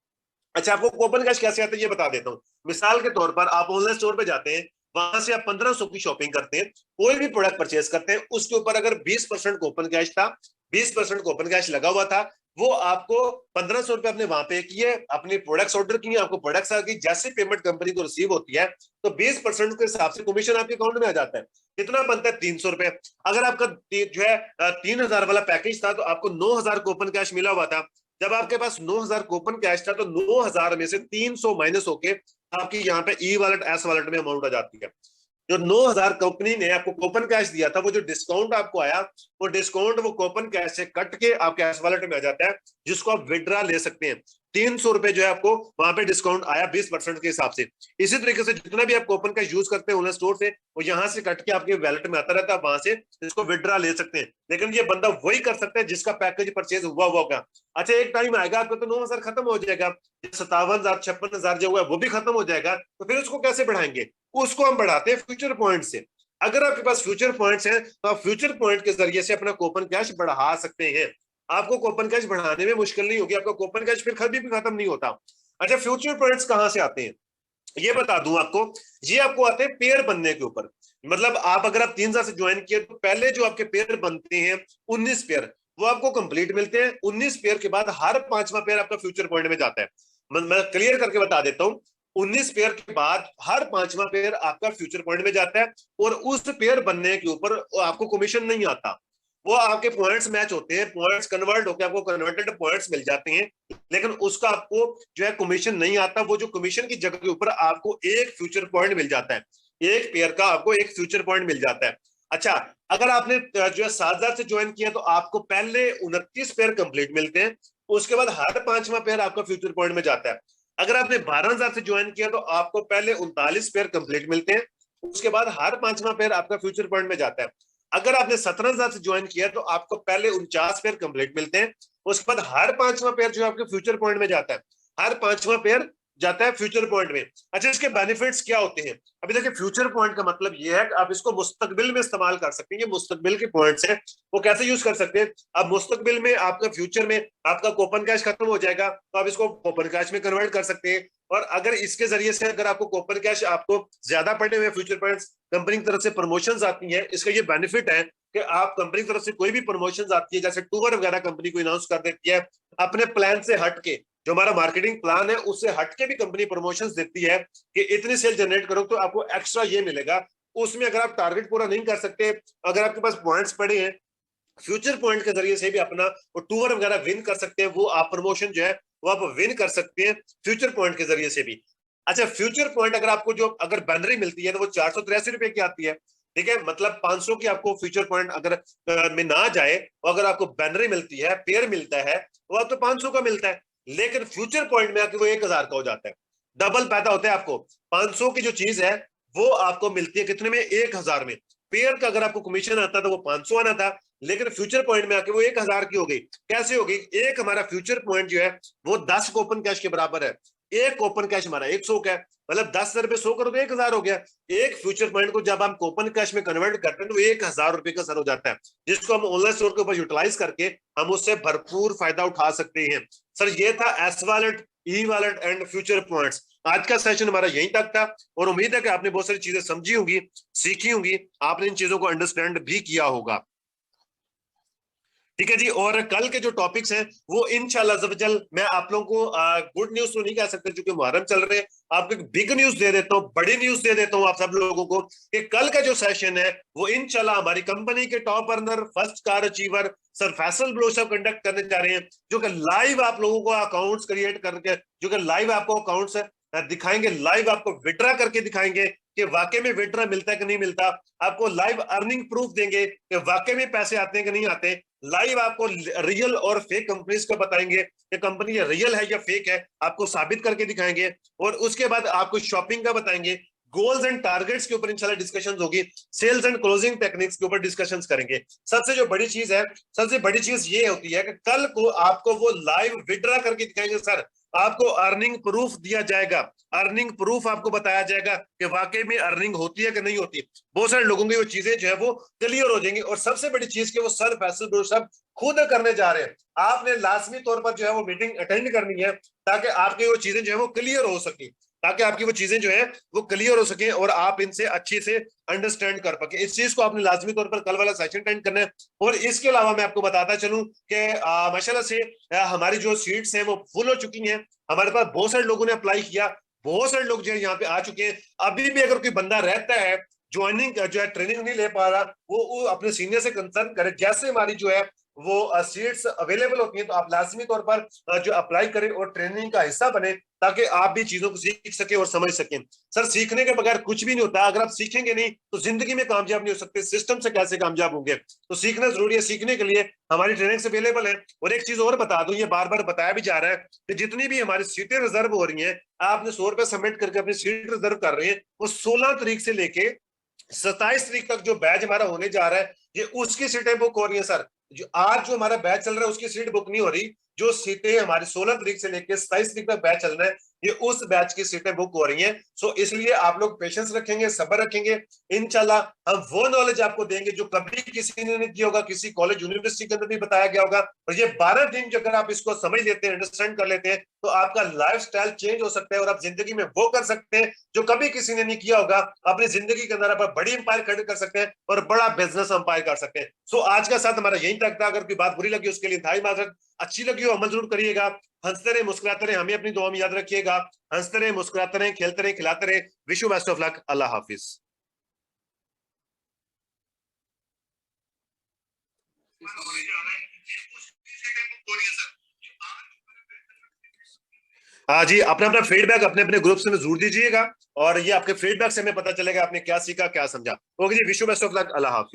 अच्छा, आपको कूपन कैश कैसे आता है ये बता देता हूँ। मिसाल के तौर पर आप ऑनलाइन स्टोर पे जाते हैं, वहां से आप 1500 की शॉपिंग करते हैं, कोई भी प्रोडक्ट परचेज करते हैं, उसके ऊपर अगर 20% कूपन कैश था, 20% कूपन कैश लगा हुआ था, वो आपको 1500 रुपए आपने वहां पे किए, अपने प्रोडक्ट्स ऑर्डर किए, आपको प्रोडक्ट्स आ गई, जैसे पेमेंट कंपनी को रिसीव होती है तो 20% के हिसाब से कमीशन आपके अकाउंट में आ जाता है। कितना बनता है? 300 रुपए। अगर आपका जो है 3000 वाला पैकेज था तो आपको 9000 कूपन कैश मिला हुआ था। जब आपके पास 9000 कूपन कैश था तो 9000 में से 300 माइनस होके आपकी यहाँ पे ई वॉलेट एस वॉलेट में अमाउंट आ जाती है। जो 9000 कंपनी ने आपको कूपन कैश दिया था, वो जो डिस्काउंट आपको आया, वो डिस्काउंट वो कूपन कैश से कट के आपके एस वॉलेट में आ जाता है, जिसको आप विड्रा ले सकते हैं। 300 रुपए जो है आपको वहां पे डिस्काउंट आया 20% के हिसाब से। इसी तरीके से जितना भी आप कूपन कैश यूज करते हैं ऑनलाइन स्टोर से, वो यहाँ से कट के आपके वैलेट में आता रहता है, वहां से इसको विड्रा ले सकते हैं। लेकिन ये बंदा वही कर सकता है जिसका पैकेज परचेज हुआ होगा। अच्छा, एक टाइम आएगा आपको तो 9000 खत्म हो जाएगा, 57,000 56,000 जो हुआ वो भी खत्म हो जाएगा, तो फिर उसको कैसे बढ़ाएंगे? उसको हम बढ़ाते हैं फ्यूचर पॉइंट से। अगर आपके पास फ्यूचर पॉइंट्स हैं तो आप फ्यूचर पॉइंट के जरिए से अपना कूपन कैश बढ़ा सकते हैं। आपको कूपन कैश बढ़ाने में मुश्किल नहीं होगी, आपका कूपन कैश फिर कभी भी खत्म नहीं होता। अच्छा, फ्यूचर पॉइंट्स कहां से आते हैं ये बता दूं आपको। ये आपको आते हैं पेयर बनने के ऊपर। मतलब आप अगर आप 3,000 से ज्वाइन किए तो पहले जो आपके पेयर बनते हैं 19 पेयर, वो आपको कंप्लीट मिलते हैं। 19 पेयर के बाद हर 5वां पेयर आपका फ्यूचर पॉइंट में जाता है। मैं क्लियर करके बता देता हूं, 19 पेयर के बाद हर 5वां पेयर आपका फ्यूचर पॉइंट में जाता है, और उस पेयर बनने के ऊपर आपको कमीशन नहीं आता। वो आपके पॉइंट्स मैच होते हैं, पॉइंट्स कन्वर्ट होकर आपको कन्वर्टेड पॉइंट्स मिल जाते हैं, लेकिन उसका आपको जो है कमीशन नहीं आता। वो जो कमीशन की जगह के ऊपर आपको एक फ्यूचर पॉइंट मिल जाता है, एक पेयर का आपको एक फ्यूचर पॉइंट मिल जाता है। अच्छा, अगर आपने जो है 7,000 से ज्वाइन किया तो आपको पहले 29 पेयर कंप्लीट मिलते हैं, उसके बाद हर 5वां पेयर आपका फ्यूचर पॉइंट में जाता है। अगर आपने 12,000 से ज्वाइन किया तो आपको पहले 39 पेयर कंप्लीट मिलते हैं, उसके बाद हर 5वां पेयर आपका फ्यूचर पॉइंट में जाता है। अगर आपने 17,000 से ज्वाइन किया तो आपको पहले 49 पेयर कंप्लीट मिलते हैं, उसके बाद हर 5वां पेयर जो आपके फ्यूचर पॉइंट में जाता है, हर 5वां पेयर जाता है फ्यूचर पॉइंट में। अच्छा, इसके बेनिफिट्स क्या होते हैं? अभी देखिए, फ्यूचर पॉइंट का मतलब ये है कि आप इसको मुस्तकबिल में इस्तेमाल कर सकते हैं। ये मुस्तकबिल के पॉइंट्स हैं, वो कैसे यूज कर सकते हैं? अब मुस्तकबिल में आपका फ्यूचर में आपका कूपन कैश खत्म हो जाएगा तो आप इसको कूपन कैश में कन्वर्ट कर सकते हैं। और अगर इसके जरिए से अगर आपको कूपन कैश आपको ज्यादा पड़े हुए फ्यूचर पॉइंट्स कंपनी की तरफ से प्रमोशंस आती हैं, इसका ये बेनिफिट है कि आप कंपनी की तरफ से कोई भी प्रमोशंस आती है, जैसे टूर वगैरह कंपनी को अनाउंस कर देती है, अपने प्लान से हट के, जो हमारा मार्केटिंग प्लान है उससे हटके भी कंपनी प्रमोशंस देती है कि इतनी सेल जनरेट करो तो आपको एक्स्ट्रा ये मिलेगा। उसमें अगर आप टारगेट पूरा नहीं कर सकते, अगर आपके पास पॉइंट्स पड़े हैं, फ्यूचर पॉइंट के जरिए से भी अपना वो टूर वगैरह विन कर सकते हैं, वो आप प्रमोशन जो है वो आप विन कर सकते हैं फ्यूचर पॉइंट के जरिए से भी। अच्छा, फ्यूचर पॉइंट अगर आपको जो अगर बैनरी मिलती है तो वो 483 रुपए की आती है, ठीक है। मतलब 500 की आपको फ्यूचर पॉइंट अगर में ना जाए, और अगर आपको बैनरी मिलती है, पेयर मिलता है, वो आपको 500 का मिलता है, लेकिन फ्यूचर पॉइंट में आके वो 1000 का हो जाता है। डबल पैदा होता है आपको। 500 की जो चीज है वो आपको मिलती है कितने में? 1000 में। पेयर का अगर आपको कमीशन आता था वो 500 आना था, लेकिन फ्यूचर पॉइंट में आके वो 1000 की हो गई। कैसे हो गई? एक हमारा फ्यूचर पॉइंट जो है वो 10 कूपन कैश के बराबर है। एक कूपन कैश हमारा 100 का है, मतलब 10,000 रुपए 100 करो तो 1000 हो गया। एक फ्यूचर पॉइंट को जब हम कूपन कैश में कन्वर्ट करते हैं तो 1000 रुपए का सर हो जाता है, जिसको हम ऑनलाइन स्टोर के ऊपर यूटिलाइज करके हम उससे भरपूर फायदा उठा सकते हैं। सर, ये था S wallet, e wallet and future points. आज का सेशन हमारा यहीं तक था, और उम्मीद है कि आपने बहुत सारी चीजें समझी होंगी, सीखी होंगी, आपने इन चीजों को अंडरस्टैंड भी किया होगा। ठीक है जी। और कल के जो टॉपिक्स हैं वो इंशाल्लाह ज़वजल मैं आप लोगों को गुड न्यूज तो नहीं कह सकते क्योंकि मुहर्रम चल रहे हैं, आपको बिग न्यूज दे देता हूँ, बड़ी न्यूज दे देता हूँ आप सब लोगों को कि कल का जो सेशन है वो इंशाल्लाह हमारी कंपनी के top earner, first car achiever sir Faisal Baloch साहब कंडक्ट करने जा रहे हैं, जो कि लाइव आप लोगों को अकाउंट्स क्रिएट करके, जो कि लाइव आपको अकाउंट्स दिखाएंगे, लाइव आपको विड्रा करके दिखाएंगे कि वाकई में विड्रा मिलता है कि नहीं मिलता, आपको लाइव अर्निंग प्रूफ देंगे कि वाकई में पैसे आते हैं कि नहीं आते, लाइव आपको रियल और फेक कंपनीज को बताएंगे कि कंपनी रियल है या फेक है, आपको साबित करके दिखाएंगे। और उसके बाद आपको शॉपिंग का बताएंगे, गोल्स एंड टारगेट्स के ऊपर इंशाल्लाह डिस्कशंस होगी, सेल्स एंड क्लोजिंग टेक्निक्स के ऊपर डिस्कशंस करेंगे। सबसे जो बड़ी चीज है, सबसे बड़ी चीज ये होती है कि कल को आपको वो लाइव विड्रा करके दिखाएंगे, सर आपको अर्निंग प्रूफ दिया जाएगा, अर्निंग प्रूफ आपको बताया जाएगा कि वाकई में अर्निंग होती है कि नहीं होती। बहुत सारे लोगों की वो चीजें जो है वो क्लियर हो जाएंगी। और सबसे बड़ी चीज कि वो सर फैसल ब्रो साहब खुद करने जा रहे हैं। आपने लाजमी तौर पर जो है वो मीटिंग अटेंड करनी है ताकि आपकी वो चीजें जो है वो क्लियर हो सके, ताकि आपकी वो चीजें जो है वो क्लियर हो सके और आप इनसे अच्छे से अंडरस्टैंड कर पाए। इस चीज को आपने लाजमी तौर पर कल वाला सेशन अटेंड करना है। और इसके अलावा मैं आपको बताता चलूं कि माशाल्लाह से हमारी जो सीट्स हैं वो फुल हो चुकी हैं। हमारे पास बहुत सारे लोगों ने अप्लाई किया, बहुत सारे लोग जो है यहाँ पे आ चुके हैं। अभी भी अगर कोई बंदा रहता है ज्वाइनिंग जो है ट्रेनिंग नहीं ले पा रहा, वो अपने सीनियर से कंसर्न करे। जैसे हमारी जो है वो सीट्स अवेलेबल होती हैं तो आप लाजमी तौर पर जो अप्लाई करें और ट्रेनिंग का हिस्सा बने ताकि आप भी चीजों को सीख सके और समझ सकें। सर सीखने के बगैर कुछ भी नहीं होता। अगर आप सीखेंगे नहीं तो जिंदगी में कामयाब नहीं हो सकते। सिस्टम से कैसे कामयाब होंगे? तो सीखना जरूरी है। सीखने के लिए हमारी ट्रेनिंग अवेलेबल है। और एक चीज और बता दूं, ये बार बार बताया भी जा रहा है कि जितनी भी हमारी सीटें रिजर्व हो रही हैं, आपने 100 रुपए सबमिट करके अपनी सीट रिजर्व कर रहे हैं, वो 16 तारीख से लेके 27 तारीख तक जो बैच हमारा होने जा रहा है, ये उसकी सीटें बुक हो रही है। सर जो आज जो हमारा बैच चल रहा है उसकी सीट बुक नहीं हो रही। जो सीटें हमारी 16 तारीख से लेकर 27 तारीख तक बैच चल रहा है, ये उस बैच की सीटें बुक हो रही हैं। सो इसलिए आप लोग पेशेंस रखेंगे, सब्र रखेंगे। इंशाल्लाह हम वो नॉलेज आपको देंगे जो कभी किसी ने नहीं दिया होगा, किसी कॉलेज यूनिवर्सिटी के अंदर भी बताया गया होगा। और ये 12 दिन जो अगर आप इसको समझ लेते हैं, अंडरस्टैंड कर लेते हैं, तो आपका लाइफस्टाइल चेंज हो सकता है और आप जिंदगी में वो कर सकते हैं जो कभी किसी ने नहीं किया होगा। अपनी जिंदगी के अंदर आप बड़ी एम्पायर खड़े कर सकते हैं और बड़ा बिजनेस एम्पायर कर सकते हैं। सो आज का साथ हमारा यही तक था। अगर कोई बात बुरी लगी उसके लिए इंतहाई माजरत, अच्छी लगी हो अमल जरूर करिएगा। हंसते रहे, मुस्कुराते रहे, हमें अपनी दुआ में याद रखिएगा। हंसते रहे, मुस्कुराते रहे, खेलते रहे, खिलाते रहे। Wish you best of luck. अल्लाह हाफिज। हाँ जी, अपना अपना फीडबैक अपने अपने ग्रुप्स में जरूर दीजिएगा और ये आपके फीडबैक से हमें पता चलेगा आपने क्या सीखा, क्या समझा। ओके जी, wish you best of luck. अल्लाह हाफिज।